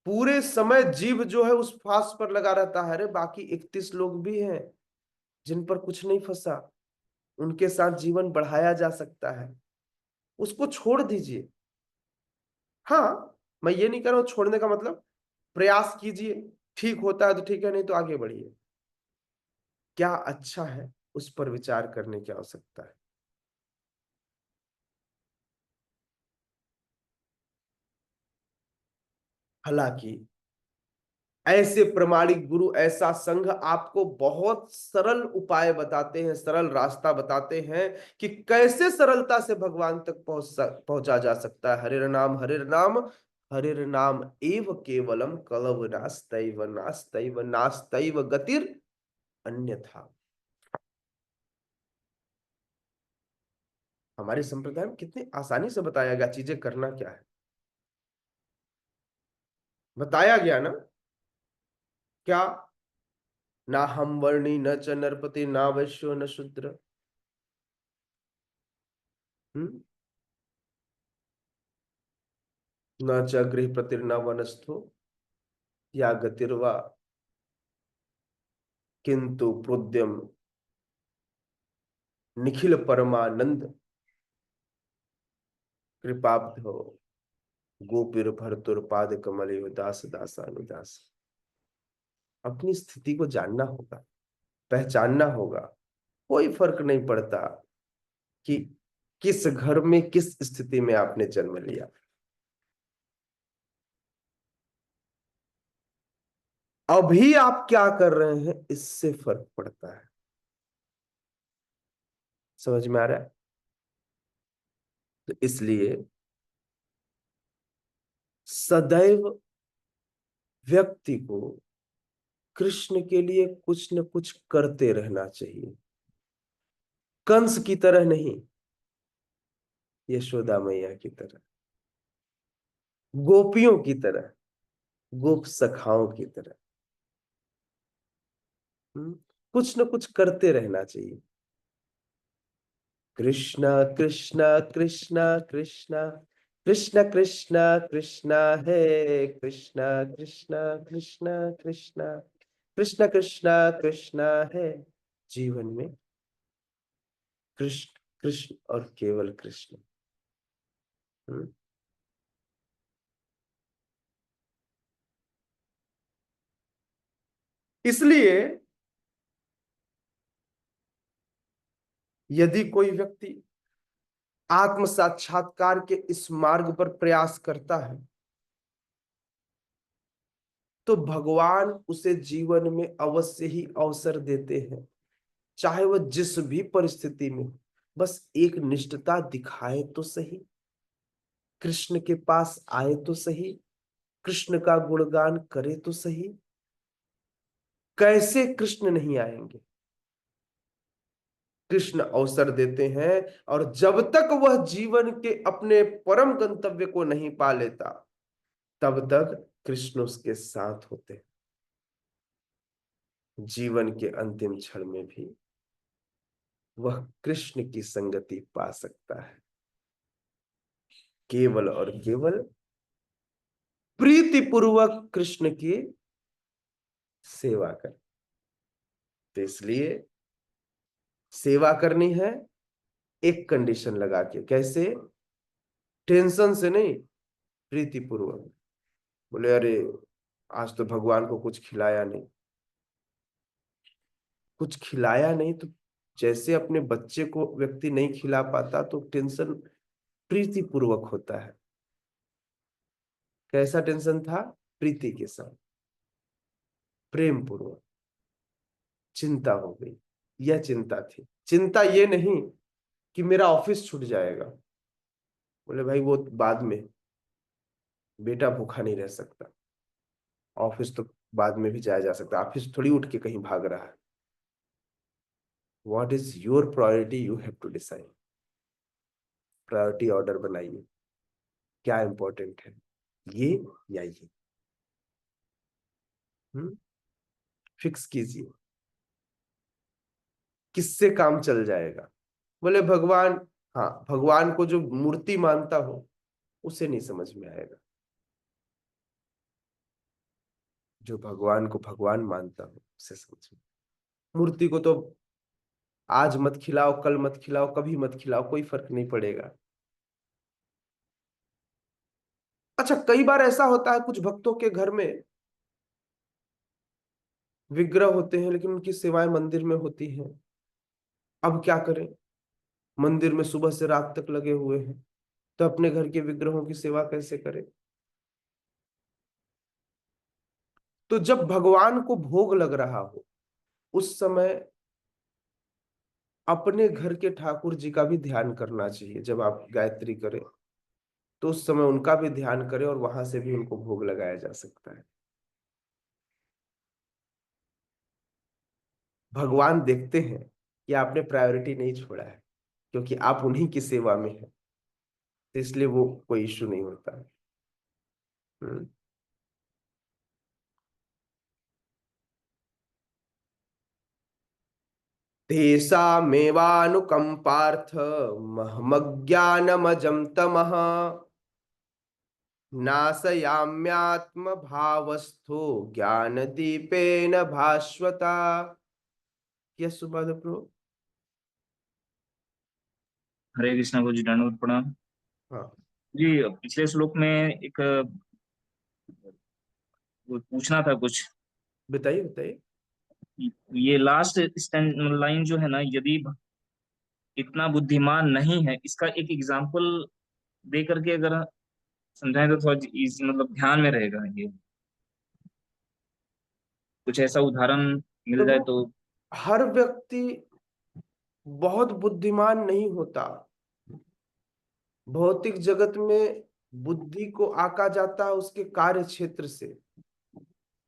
पूरे समय जीव जो है उस फांस पर लगा रहता है। अरे बाकी 31 लोग भी हैं जिन पर कुछ नहीं फंसा, उनके साथ जीवन बढ़ाया जा सकता है, उसको छोड़ दीजिए। हाँ, मैं ये नहीं कह रहा हूं छोड़ने का मतलब, प्रयास कीजिए, ठीक होता है तो ठीक है, नहीं तो आगे बढ़िए। क्या अच्छा है उस पर विचार करने की आवश्यकता है। हालांकि ऐसे प्रमाणिक गुरु, ऐसा संघ आपको बहुत सरल उपाय बताते हैं, सरल रास्ता बताते हैं कि कैसे सरलता से भगवान तक पहुंचा जा सकता है। हरे नाम, हरे नाम, हरे नाम एव केवलम कलव नास्तैव नास्तैव नास्तैव गतिर् अन्यथा। हमारे संप्रदाय में कितनी आसानी से बताया गया चीजें करना क्या है, बताया गया ना। क्या? ना हम वर्णी न च नरपति ना वैश्यो न शूद्र। न च गृहपतिर्न वनस्थो या गतिर्वा किंतु प्रोद्यम निखिल परमानंद कृपाब्धो गोपीर भरतुर पाद कमल दास दासानुदास। अपनी स्थिति को जानना होगा, पहचानना होगा। कोई फर्क नहीं पड़ता कि किस घर में किस स्थिति में आपने जन्म लिया। अभी आप क्या कर रहे हैं इससे फर्क पड़ता है। समझ में आ रहा है? तो इसलिए सदैव व्यक्ति को कृष्ण के लिए कुछ न कुछ करते रहना चाहिए। कंस की तरह नहीं, यशोदा मैया की तरह, गोपियों की तरह, गोप सखाओं की तरह। कुछ न कुछ करते रहना चाहिए। कृष्ण कृष्ण कृष्ण कृष्ण कृष्ण कृष्ण कृष्ण है कृष्ण कृष्ण कृष्ण कृष्ण कृष्ण कृष्ण कृष्ण है। जीवन में कृष्ण कृष्ण और केवल कृष्ण। इसलिए यदि कोई व्यक्ति आत्म साक्षात्कार के इस मार्ग पर प्रयास करता है तो भगवान उसे जीवन में अवश्य ही अवसर देते हैं, चाहे वह जिस भी परिस्थिति में। बस एक निष्ठता दिखाए तो सही, कृष्ण के पास आए तो सही, कृष्ण का गुणगान करे तो सही। कैसे कृष्ण नहीं आएंगे? कृष्ण अवसर देते हैं, और जब तक वह जीवन के अपने परम गंतव्य को नहीं पा लेता तब तक कृष्ण उसके साथ होते हैं। जीवन के अंतिम क्षण में भी वह कृष्ण की संगति पा सकता है, केवल और केवल प्रीति पूर्वक कृष्ण की सेवा कर। तो इसलिए सेवा करनी है एक कंडीशन लगा के। कैसे? टेंशन से नहीं, प्रीति पूर्वक। बोले अरे आज तो भगवान को कुछ खिलाया नहीं, कुछ खिलाया नहीं, तो जैसे अपने बच्चे को व्यक्ति नहीं खिला पाता तो टेंशन प्रीति पूर्वक होता है। कैसा टेंशन था? प्रीति के साथ, प्रेम पूर्वक। चिंता हो गई, यह चिंता थी। चिंता ये नहीं कि मेरा ऑफिस छूट जाएगा। बोले भाई वो बाद में, बेटा भूखा नहीं रह सकता, ऑफिस तो बाद में भी जाया जा सकता, ऑफिस थोड़ी उठ के कहीं भाग रहा है। What is your priority, you have to decide. Priority order बनाइए, क्या इंपॉर्टेंट है, ये या ये। फिक्स कीजिए किससे काम चल जाएगा। बोले भगवान, हाँ भगवान को जो मूर्ति मानता हो उसे नहीं समझ में आएगा। जो भगवान को भगवान मानता हो उसे समझ में। मूर्ति को तो आज मत खिलाओ, कल मत खिलाओ, कभी मत खिलाओ, कोई फर्क नहीं पड़ेगा। अच्छा, कई बार ऐसा होता है कुछ भक्तों के घर में विग्रह होते हैं लेकिन उनकी सेवाएं मंदिर में होती हैं। अब क्या करें? मंदिर में सुबह से रात तक लगे हुए हैं, तो अपने घर के विग्रहों की सेवा कैसे करें? तो जब भगवान को भोग लग रहा हो उस समय अपने घर के ठाकुर जी का भी ध्यान करना चाहिए। जब आप गायत्री करें तो उस समय उनका भी ध्यान करें और वहां से भी उनको भोग लगाया जा सकता है। भगवान देखते हैं कि आपने प्रायोरिटी नहीं छोड़ा है, क्योंकि आप उन्हीं की सेवा में हैं, तो इसलिए वो कोई इश्यू नहीं होता है। हम्म। तेषामेवानुकम्पार्थ महमज्ञानमजं तमः नाशयाम्यात्म भावस्थो ज्ञान दीपेन भास्वता। यस सुभाष प्रभु। हरे कृष्णा गुरु जी, दंडवत प्रणाम। हाँ जी, पिछले श्लोक में एक वो पूछना था कुछ। बताइए बताइए। ये लास्ट लाइन जो है ना, यदि इतना बुद्धिमान नहीं है, इसका एक एग्जाम्पल दे करके अगर समझाएं तो थोड़ा मतलब ध्यान में रहेगा। ये कुछ ऐसा उदाहरण मिल जाए देखो, तो। हर व्यक्ति बहुत बुद्धिमान नहीं होता। भौतिक जगत में बुद्धि को आका जाता है उसके कार्य क्षेत्र से।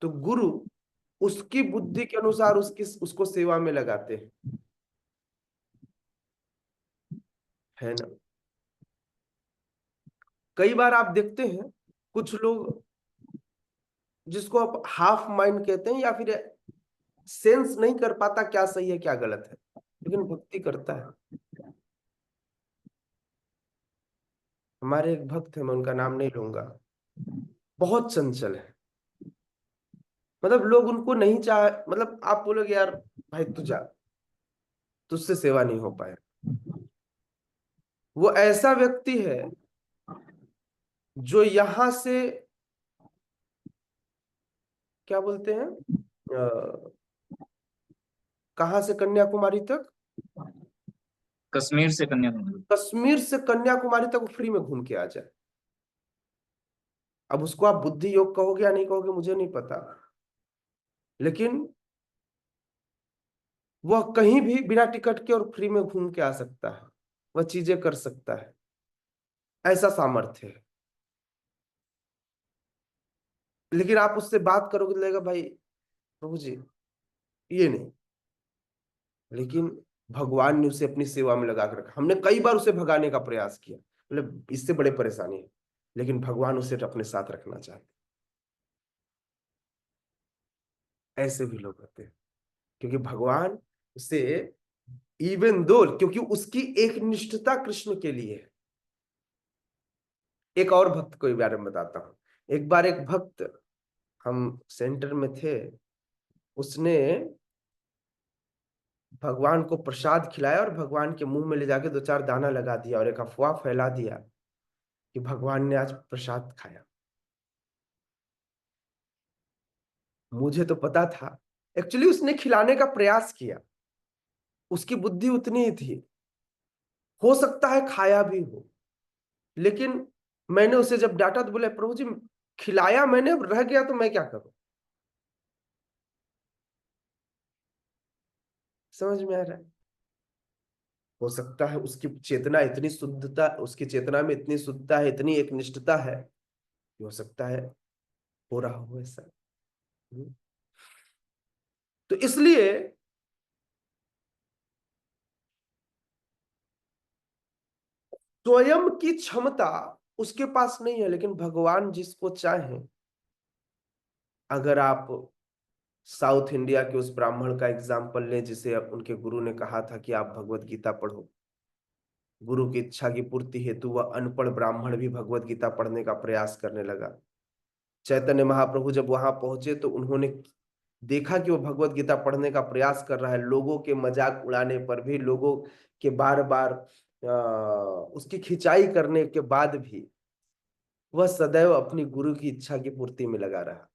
तो गुरु उसकी बुद्धि के अनुसार उसको सेवा में लगाते हैं, है ना। कई बार आप देखते हैं कुछ लोग जिसको आप हाफ माइंड कहते हैं, या फिर सेंस नहीं कर पाता क्या सही है क्या गलत है, लेकिन भक्ति करता है। हमारे एक भक्त है, मैं उनका नाम नहीं लूंगा, बहुत चंचल है। मतलब लोग उनको नहीं चाह, मतलब आप बोलोगे यार भाई तू जा, तुझसे सेवा नहीं हो पाए। वो ऐसा व्यक्ति है जो यहां से क्या बोलते हैं, कहां से कन्याकुमारी तक, कश्मीर से कन्याकुमारी। कश्मीर से कन्याकुमारी तक फ्री में घूम के आ जाए। अब उसको आप बुद्धि योग कहोगे या नहीं कहोगे मुझे नहीं पता, लेकिन वह कहीं भी बिना टिकट के और फ्री में घूम के आ सकता है, वह चीजें कर सकता है, ऐसा सामर्थ्य है। लेकिन आप उससे बात करोगे तो लगेगा भाई प्रभु जी ये नहीं। लेकिन भगवान ने उसे अपनी सेवा में लगा कर रखा। हमने कई बार उसे भगाने का प्रयास किया, मतलब इससे बड़े परेशानी है, लेकिन भगवान उसे अपने साथ रखना चाहते। ऐसे भी लोग होते हैं, क्योंकि भगवान उसे इवन दो, क्योंकि उसकी एक निष्ठता कृष्ण के लिए है। एक और भक्त को बारे में बताता हूँ। एक बार एक भक्त, हम सेंटर में थे, उसने भगवान को प्रसाद खिलाया और भगवान के मुंह में ले जाके 2-4 दाना लगा दिया और एक अफवाह फैला दिया कि भगवान ने आज प्रसाद खाया। मुझे तो पता था, एक्चुअली उसने खिलाने का प्रयास किया, उसकी बुद्धि उतनी ही थी, हो सकता है खाया भी हो। लेकिन मैंने उसे जब डांटा तो बोले प्रभु जी खिलाया मैंने, रह गया तो मैं क्या करूं। समझ में आ रहा है। हो सकता है उसकी चेतना इतनी शुद्धता, उसकी चेतना में इतनी शुद्धता है, इतनी एक निष्ठता है, हो सकता है हो रहा हो ऐसा। तो इसलिए स्वयं की क्षमता उसके पास नहीं है, लेकिन भगवान जिसको चाहे। अगर आप साउथ इंडिया के उस ब्राह्मण का एग्जाम्पल लें जिसे उनके गुरु ने कहा था कि आप भगवत गीता पढ़ो, गुरु की इच्छा की पूर्ति हेतु वह अनपढ़ ब्राह्मण भी भगवत गीता पढ़ने का प्रयास करने लगा। चैतन्य महाप्रभु जब वहां पहुंचे तो उन्होंने देखा कि वो भगवत गीता पढ़ने का प्रयास कर रहा है, लोगों के मजाक उड़ाने पर भी, लोगों के बार बार उसकी खिंचाई करने के बाद भी वह सदैव अपनी गुरु की इच्छा की पूर्ति में लगा रहा।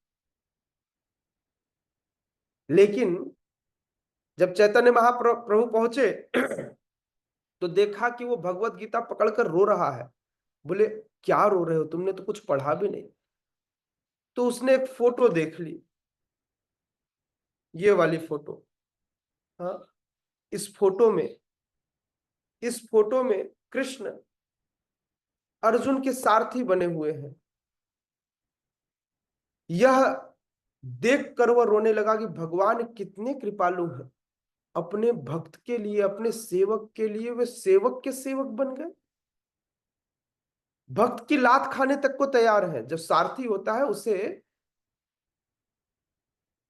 लेकिन जब चैतन्य महाप्रभु पहुंचे तो देखा कि वो भगवत गीता पकड़कर रो रहा है। बोले क्या रो रहे हो, तुमने तो कुछ पढ़ा भी नहीं। तो उसने एक फोटो देख ली ये वाली फोटो, हाँ, इस फोटो में, इस फोटो में कृष्ण अर्जुन के सारथी बने हुए हैं। यह देखकर वह रोने लगा कि भगवान कितने कृपालु हैं, अपने भक्त के लिए, अपने सेवक के लिए वे सेवक के सेवक बन गए, भक्त की लात खाने तक को तैयार है। जब सारथी होता है उसे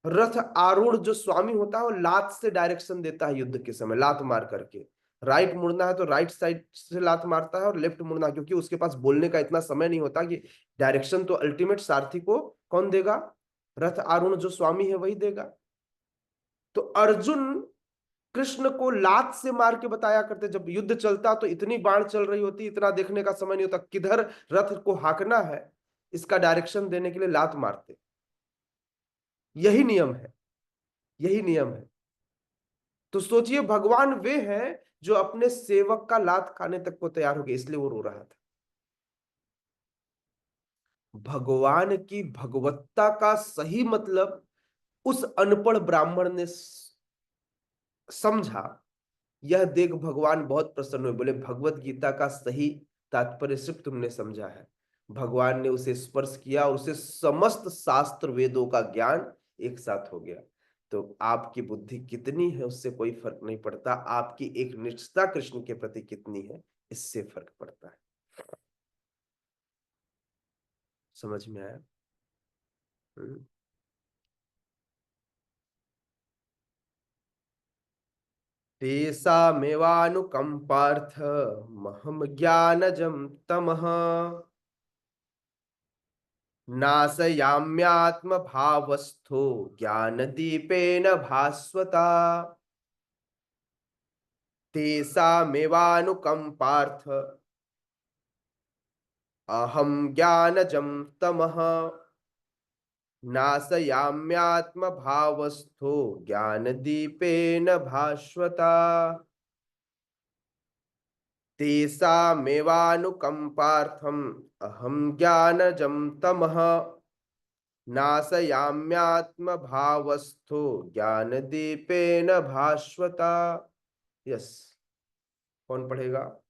रथ आरूढ़ जो स्वामी होता है वो लात से डायरेक्शन देता है, युद्ध के समय लात मार करके, राइट मुड़ना है तो राइट साइड से लात मारता है और लेफ्ट मुड़ना, क्योंकि उसके पास बोलने का इतना समय नहीं होता, कि डायरेक्शन तो अल्टीमेट सारथी को कौन देगा, रथ आरूढ़ जो स्वामी है वही देगा। तो अर्जुन कृष्ण को लात से मार के बताया करते, जब युद्ध चलता तो इतनी बाण चल रही होती, इतना देखने का समय नहीं होता, किधर रथ को हाकना है इसका डायरेक्शन देने के लिए लात मारते। यही नियम है, यही नियम है। तो सोचिए भगवान वे हैं जो अपने सेवक का लात खाने तक को तैयार हो गए, इसलिए वो रो रहा था। भगवान की भगवत्ता का सही मतलब उस अनपढ़ ब्राह्मण ने समझा। यह देख भगवान बहुत प्रसन्न हुए, बोले भगवत गीता का सही तात्पर्य सिर्फ तुमने समझा है। भगवान ने उसे स्पर्श किया और उसे समस्त शास्त्र वेदों का ज्ञान एक साथ हो गया। तो आपकी बुद्धि कितनी है उससे कोई फर्क नहीं पड़ता, आपकी एक निष्ठा कृष्ण के प्रति कितनी है इससे फर्क पड़ता है। समझ में आया? तेषामेवानुकंपार्थ महम ज्ञानजं तमः नाशयाम्यात्म भावस्थो ज्ञानदीपेन भास्वता। तेषामेवानुकंपार्थ अहम ज्ञानजं तमः नाशयाम्यात्म भावस्थो ज्ञानदीपेन भास्वता। तेषामेवानुकंपार्थम अहम ज्ञानजं तमः नाशयाम्यात्म भावस्थो ज्ञानदीपेन भास्वता। यस, कौन पढ़ेगा?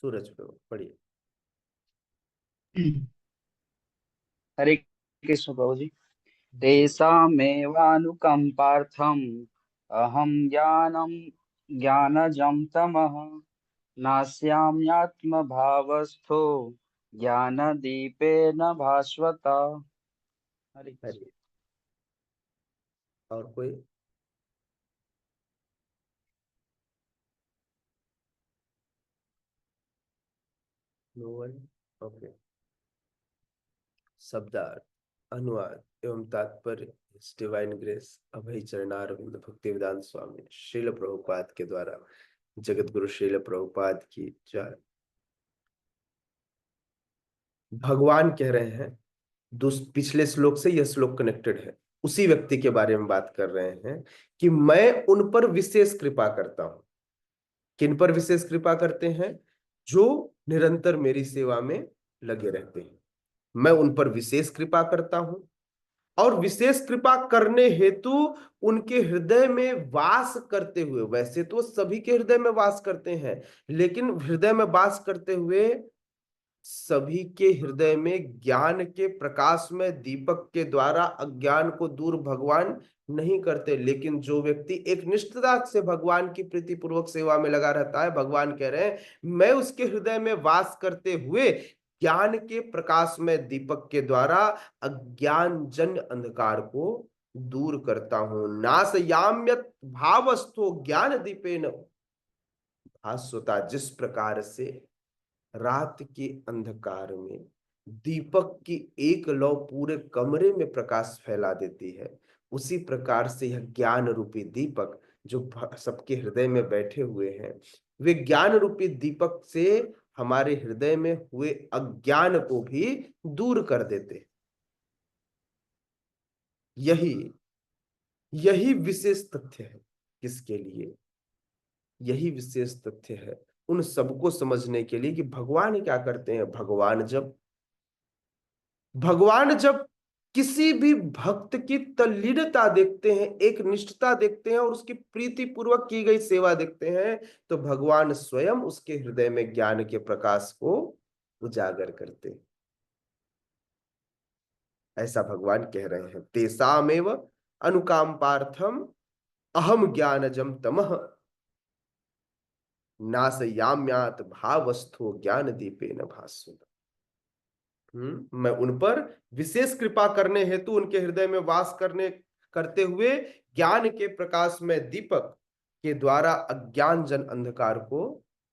सूरज पे पढ़िए। हरे कृष्ण प्रभु जी। तेषामेवानुकंपार्थम् अहं ज्ञानजं तमः नास्याम्यात्मभावस्थो ज्ञानदीपेन भास्वता। हरे कृष्ण। हरिए। और कोई? No one? ओके। शब्दार्थ, अनुवाद एवं तात्पर्य डिवाइन ग्रेस अभय चरणारविंद भक्तिवेदांत स्वामी श्रील प्रभुपाद के द्वारा जगत गुरु श्रील प्रभुपाद की जय। भगवान कह रहे हैं, पिछले श्लोक से यह श्लोक कनेक्टेड है, उसी व्यक्ति के बारे में बात कर रहे हैं कि मैं उन पर विशेष कृपा करता हूं। किन पर विशेष कृपा करते हैं? जो निरंतर मेरी सेवा में लगे रहते हैं, मैं उन पर विशेष कृपा करता हूं। और विशेष कृपा करने हेतु उनके हृदय में वास करते हुए, वैसे तो सभी के हृदय में वास करते हैं, लेकिन हृदय में वास करते हुए सभी के हृदय में ज्ञान के प्रकाश में दीपक के द्वारा अज्ञान को दूर भगवान नहीं करते। लेकिन जो व्यक्ति एक निष्ठता से भगवान की प्रीति पूर्वक सेवा में लगा रहता है, भगवान कह रहे हैं मैं उसके हृदय में वास करते हुए ज्ञान के प्रकाश में दीपक के द्वारा अज्ञान जन्य अंधकार को दूर करता हूं। नाशयाम्यत भावस्थो ज्ञान दीपेन भास्वता। जिस प्रकार से रात के अंधकार में दीपक की एक लौ पूरे कमरे में प्रकाश फैला देती है, उसी प्रकार से यह ज्ञान रूपी दीपक जो सबके हृदय में बैठे हुए हैं, वे ज्ञान रूपी दीपक से हमारे हृदय में हुए अज्ञान को भी दूर कर देते। यही यही विशेष तथ्य है। किसके लिए? यही विशेष तथ्य है उन सबको समझने के लिए कि भगवान क्या करते हैं। भगवान जब किसी भी भक्त की तल्लीनता देखते हैं, एक निष्ठता देखते हैं और उसकी प्रीति पूर्वक की गई सेवा देखते हैं, तो भगवान स्वयं उसके हृदय में ज्ञान के प्रकाश को उजागर करते हैं। ऐसा भगवान कह रहे हैं, तेसामेव अनुकाम्पार्थम अहम ज्ञानजम तमः नासयाम्यात भावस्थो ज्ञान दीपेन भास्वत। मैं उन पर विशेष कृपा करने हेतु उनके हृदय में वास करते हुए ज्ञान के प्रकाश में दीपक के द्वारा अज्ञान जन अंधकार को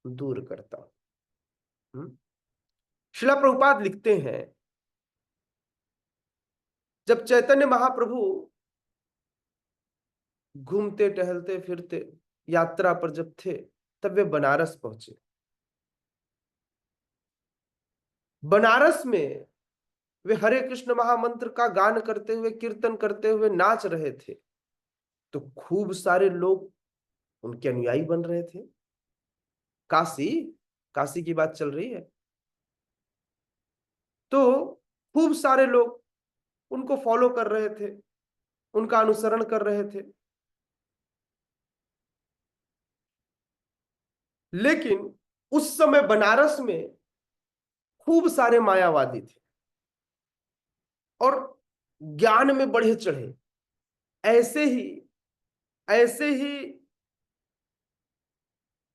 दूर करता हूं। श्रील प्रभुपाद लिखते हैं, जब चैतन्य महाप्रभु घूमते टहलते फिरते यात्रा पर जब थे, तब वे बनारस पहुंचे। बनारस में वे हरे कृष्ण महामंत्र का गान करते हुए, कीर्तन करते हुए नाच रहे थे, तो खूब सारे लोग उनके अनुयायी बन रहे थे। काशी काशी की बात चल रही है, तो खूब सारे लोग उनको फॉलो कर रहे थे, उनका अनुसरण कर रहे थे। लेकिन उस समय बनारस में खूब सारे मायावादी थे और ज्ञान में बढ़े चढ़े। ऐसे ही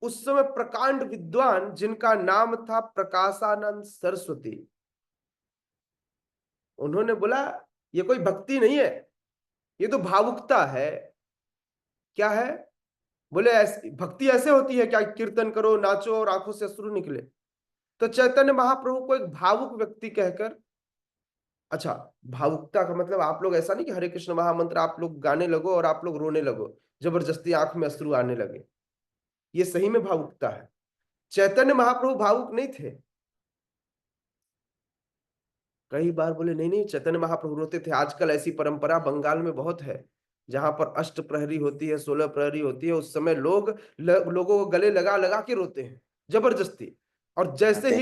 उस समय प्रकांड विद्वान जिनका नाम था प्रकाशानंद सरस्वती, उन्होंने बोला ये कोई भक्ति नहीं है, ये तो भावुकता है। क्या है? बोले भक्ति ऐसे होती है क्या, कीर्तन करो, नाचो और आंखों से अश्रु निकले? तो चैतन्य महाप्रभु को एक भावुक व्यक्ति कहकर, अच्छा भावुकता का मतलब आप लोग ऐसा नहीं कि हरे कृष्ण महामंत्र आप लोग गाने लगो और आप लोग रोने लगो, जबरदस्ती आंख में अश्रु आने लगे, ये सही में भावुकता है। चैतन्य महाप्रभु भावुक नहीं थे। कई बार बोले नहीं नहीं चैतन्य महाप्रभु रोते थे। आजकल ऐसी परंपरा बंगाल में बहुत है, जहां पर अष्ट प्रहरी होती है, 16 प्रहरी होती है, उस समय लोगों को गले लगा लगा के रोते हैं जबरदस्ती। और जैसे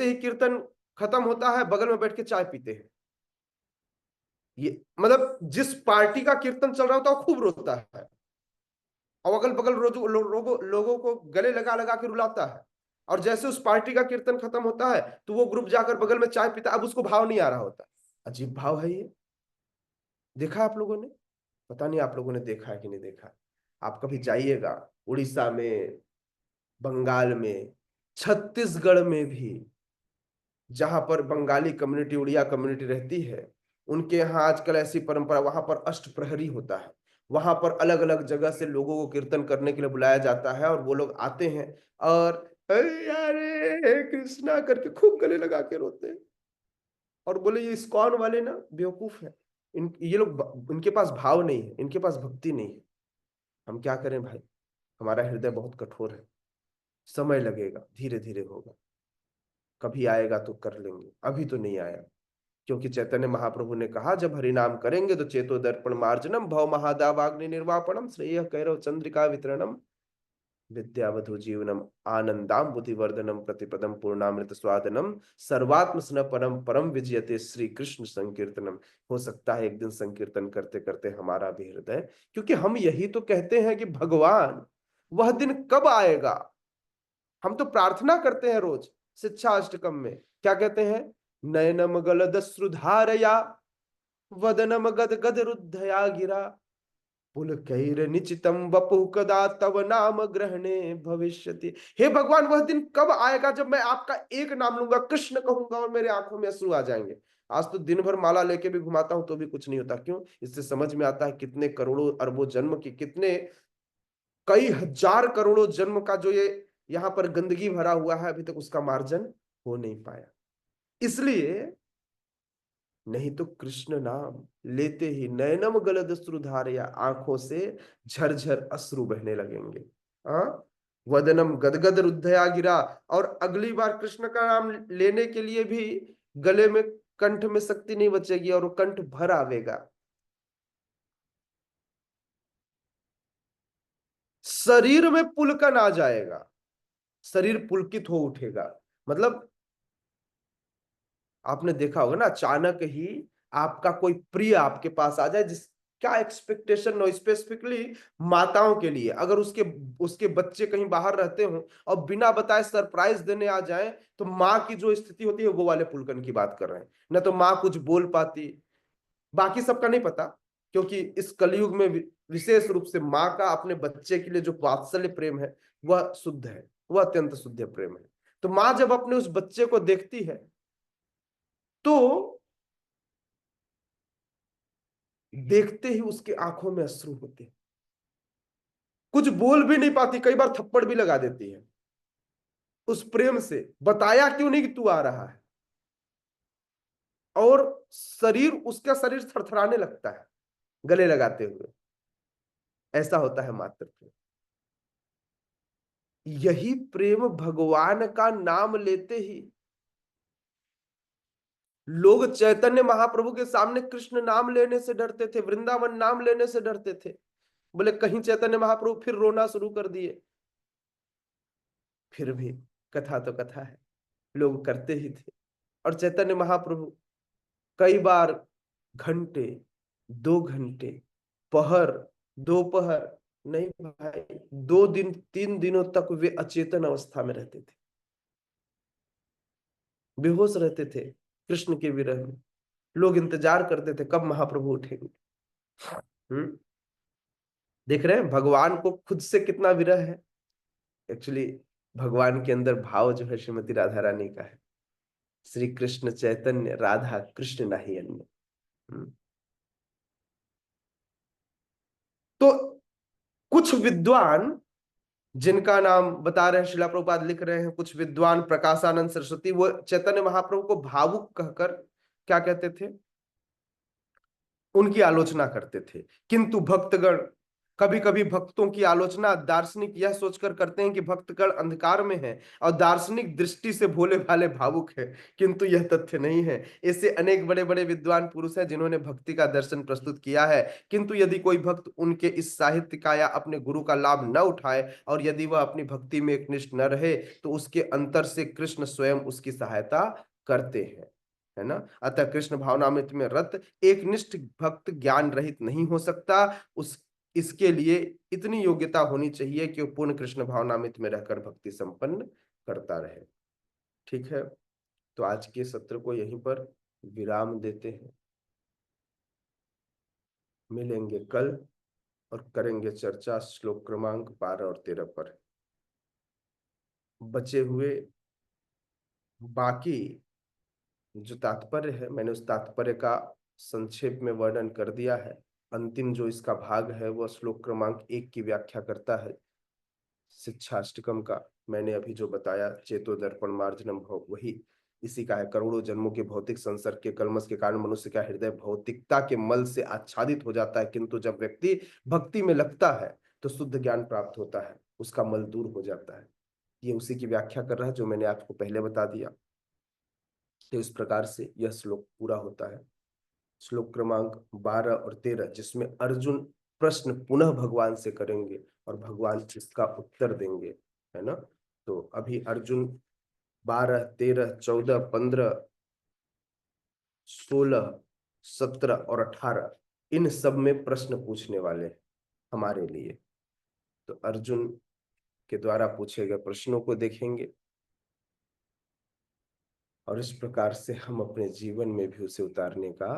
ही कीर्तन खत्म होता है, बगल में बैठ के चाय पीते हैं। ये मतलब जिस पार्टी का कीर्तन चल रहा होता है वो खूब रोता है और अगल बगल लोगों को गले लगा लगा के रुलाता है। और जैसे उस पार्टी का कीर्तन खत्म होता है, तो वो ग्रुप जाकर बगल में चाय पीता है। अब उसको भाव नहीं आ रहा होता। अजीब भाव है ये। देखा आप लोगों ने? पता नहीं आप लोगों ने देखा है कि नहीं देखा। आप कभी जाइएगा उड़ीसा में, बंगाल में, छत्तीसगढ़ में भी, जहां पर बंगाली कम्युनिटी, उड़िया कम्युनिटी रहती है, उनके यहाँ आजकल ऐसी परंपरा, वहां पर अष्ट प्रहरी होता है। वहां पर अलग अलग जगह से लोगों को कीर्तन करने के लिए बुलाया जाता है और वो लोग आते हैं और हरे कृष्णा करके खूब गले लगा के रोते हैं। और बोले ये इस्कॉन वाले ना बेवकूफ है, ये लोग, इनके पास भाव नहीं है, इनके पास भक्ति नहीं है। हम क्या करें भाई, हमारा हृदय बहुत कठोर है। समय लगेगा, धीरे धीरे होगा, कभी आएगा तो कर लेंगे, अभी तो नहीं आया। क्योंकि चैतन्य महाप्रभु ने कहा, जब हरिनाम करेंगे तो चेतो दर्पण मार्जनम भव महादावाग्नि निर्वापणम श्रेय कैरव चंद्रिका वितरणम विद्यावधु जीवनम आनंदाम बुद्धिवर्धनम प्रतिपदम पूर्णामृत स्वादनम सर्वात्म स्न परम परम विजयते श्री कृष्ण संकीर्तनम। हो सकता है एक दिन संकीर्तन करते करते हमारा भी हृदय, क्योंकि हम यही तो कहते हैं कि भगवान वह दिन कब आएगा। हम तो प्रार्थना करते हैं रोज शिक्षा अष्टकम में, क्या कहते हैं? नयनम गलदश्रुधारया वदनम गद गद रुद्धया गिरा पुलकैर निचितम वपुः कदा तव नाम ग्रहणे भविष्यति। हे भगवान, वह दिन कब आएगा जब मैं आपका एक नाम लूंगा, कृष्ण कहूंगा और मेरे आंखों में अश्रु आ जाएंगे। आज तो दिन भर माला लेके भी घुमाता हूं तो भी कुछ नहीं होता। क्यों? इससे समझ में आता है कितने करोड़ों अरबों जन्म की, कितने कई हजार करोड़ों जन्म का जो ये यहाँ पर गंदगी भरा हुआ है, अभी तक उसका मार्जन हो नहीं पाया। इसलिए नहीं तो कृष्ण नाम लेते ही नयनम गलद अश्रुधारया, आंखों से झरझर अश्रु बहने लगेंगे। वदनम गदगद रुद्धया गिरा, और अगली बार कृष्ण का नाम लेने के लिए भी गले में, कंठ में शक्ति नहीं बचेगी और वो कंठ भर आवेगा। शरीर में पुलकन आ जाएगा, शरीर पुलकित हो उठेगा। मतलब आपने देखा होगा ना, अचानक ही आपका कोई प्रिय आपके पास आ जाए, जिस क्या एक्सपेक्टेशन हो, स्पेसिफिकली माताओं के लिए, अगर उसके उसके बच्चे कहीं बाहर रहते हो और बिना बताए सरप्राइज देने आ जाए, तो माँ की जो स्थिति होती है वो वाले पुलकन की बात कर रहे हैं। न तो माँ कुछ बोल पाती, बाकी सबका नहीं पता, क्योंकि इस कलयुग में विशेष रूप से माँ का अपने बच्चे के लिए जो वात्सल्य प्रेम है वह शुद्ध है, वह अत्यंत शुद्ध प्रेम है। तो माँ जब अपने उस बच्चे को देखती है तो देखते ही उसके आंखों में अश्रु होते हैं, कुछ बोल भी नहीं पाती, कई बार थप्पड़ भी लगा देती है उस प्रेम से, बताया क्यों नहीं कि तू आ रहा है। और शरीर, उसका शरीर थरथराने लगता है गले लगाते हुए। ऐसा होता है मात्र प्रेम। यही प्रेम भगवान का नाम लेते ही, लोग चैतन्य महाप्रभु के सामने कृष्ण नाम लेने से डरते थे, वृंदावन नाम लेने से डरते थे। बोले कहीं चैतन्य महाप्रभु फिर रोना शुरू कर दिए। फिर भी कथा तो कथा है, लोग करते ही थे। और चैतन्य महाप्रभु कई बार घंटे, 2 घंटे, पहर, दोपहर नहीं भाई, 2 दिन 3 दिनों तक वे अचेतन अवस्था में रहते थे, बेहोश रहते थे कृष्ण के विरह में। लोग इंतजार करते थे कब महाप्रभु उठेंगे। देख रहे हैं भगवान को खुद से कितना विरह है। एक्चुअली भगवान के अंदर भाव जो है श्रीमती राधा रानी का है, श्री कृष्ण चैतन्य राधा कृष्ण नहीं अन्य। तो कुछ विद्वान, जिनका नाम बता रहे हैं शिला प्रभुपाद लिख रहे हैं, कुछ विद्वान प्रकाशानंद सरस्वती, वो चैतन्य महाप्रभु को भावुक कहकर क्या कहते थे, उनकी आलोचना करते थे। किंतु भक्तगण, कभी कभी भक्तों की आलोचना दार्शनिक यह सोचकर करते हैं कि भक्तगण अंधकार में हैं और दार्शनिक दृष्टि से भोले भाले भावुक है, किंतु यह तथ्य नहीं है। ऐसे अनेक बड़े बड़े विद्वान पुरुष हैं जिन्होंने भक्ति का दर्शन प्रस्तुत किया है, किंतु यदि कोई भक्त उनके इस साहित्य का या अपने गुरु का लाभ न उठाए और यदि वह अपनी भक्ति में एकनिष्ठ न रहे, तो उसके अंतर से कृष्ण स्वयं उसकी सहायता करते हैं, है ना। अतः कृष्ण भावनामृत में रत एक निष्ठ भक्त ज्ञान रहित नहीं हो सकता। उस इसके लिए इतनी योग्यता होनी चाहिए कि वो पूर्ण कृष्ण भावनामृत में रहकर भक्ति संपन्न करता रहे। ठीक है, तो आज के सत्र को यहीं पर विराम देते हैं। मिलेंगे कल और करेंगे चर्चा श्लोक क्रमांक 12 और 13 पर। बचे हुए बाकी जो तात्पर्य है, मैंने उस तात्पर्य का संक्षेप में वर्णन कर दिया है। अंतिम जो इसका भाग है वह श्लोक क्रमांक 1 की व्याख्या करता है शिक्षाष्टकम का। मैंने अभी जो बताया चेतो दर्पण मार्जनम वही इसी का है। करोड़ों जन्मों के भौतिक संसर्ग के कलमश के कारण मनुष्य का हृदय भौतिकता के मल से आच्छादित हो जाता है, किंतु जब व्यक्ति भक्ति में लगता है तो शुद्ध ज्ञान प्राप्त होता है, उसका मल दूर हो जाता है। ये उसी की व्याख्या कर रहा है जो मैंने आपको पहले बता दिया। तो इस प्रकार से यह श्लोक पूरा होता है। श्लोक क्रमांक 12 और 13, जिसमें अर्जुन प्रश्न पुनः भगवान से करेंगे और भगवान इसका उत्तर देंगे, है ना। तो अभी अर्जुन 12, 13, 14, 15, 16, 17 और 18 इन सब में प्रश्न पूछने वाले हैं हमारे लिए। तो अर्जुन के द्वारा पूछे गए प्रश्नों को देखेंगे और इस प्रकार से हम अपने जीवन में भी उसे उतारने का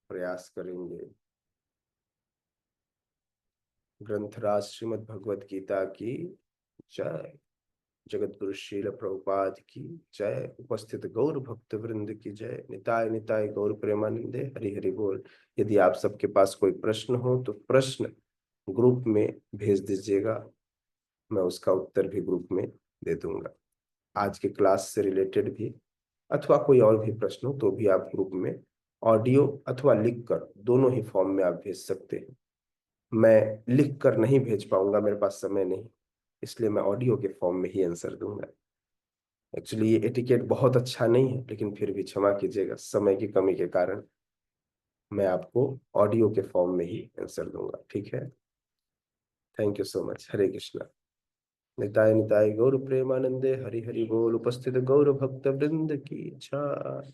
प्रयास करेंगे। ग्रंथराज श्रीमद् भगवत गीता की जय। जगत गुरु श्रील प्रभुपाद की जय। उपस्थित गौर भक्त वृंद की जय। निताय निताय गौर प्रेमानंदे। हरि हरि बोल। यदि आप सबके पास कोई प्रश्न हो तो प्रश्न ग्रुप में भेज दीजिएगा, मैं उसका उत्तर भी ग्रुप में दे दूंगा। आज के क्लास से रिलेटेड भी अथवा कोई और भी प्रश्न हो तो भी आप ग्रुप में ऑडियो अथवा लिखकर दोनों ही फॉर्म में आप भेज सकते हैं। मैं लिख कर नहीं भेज पाऊंगा, मेरे पास समय नहीं, इसलिए मैं ऑडियो के फॉर्म में ही आंसर दूंगा। एक्चुअली ये एटिकेट बहुत अच्छा नहीं है, लेकिन फिर भी क्षमा कीजिएगा, समय की कमी के कारण मैं आपको ऑडियो के फॉर्म में ही आंसर दूंगा। ठीक है। Thank you so much. Hare Krishna. Nitai Nitai Gaur प्रेमानंदे, हरि हरि बोल। उपस्थित गौर भक्त वृंद की जय।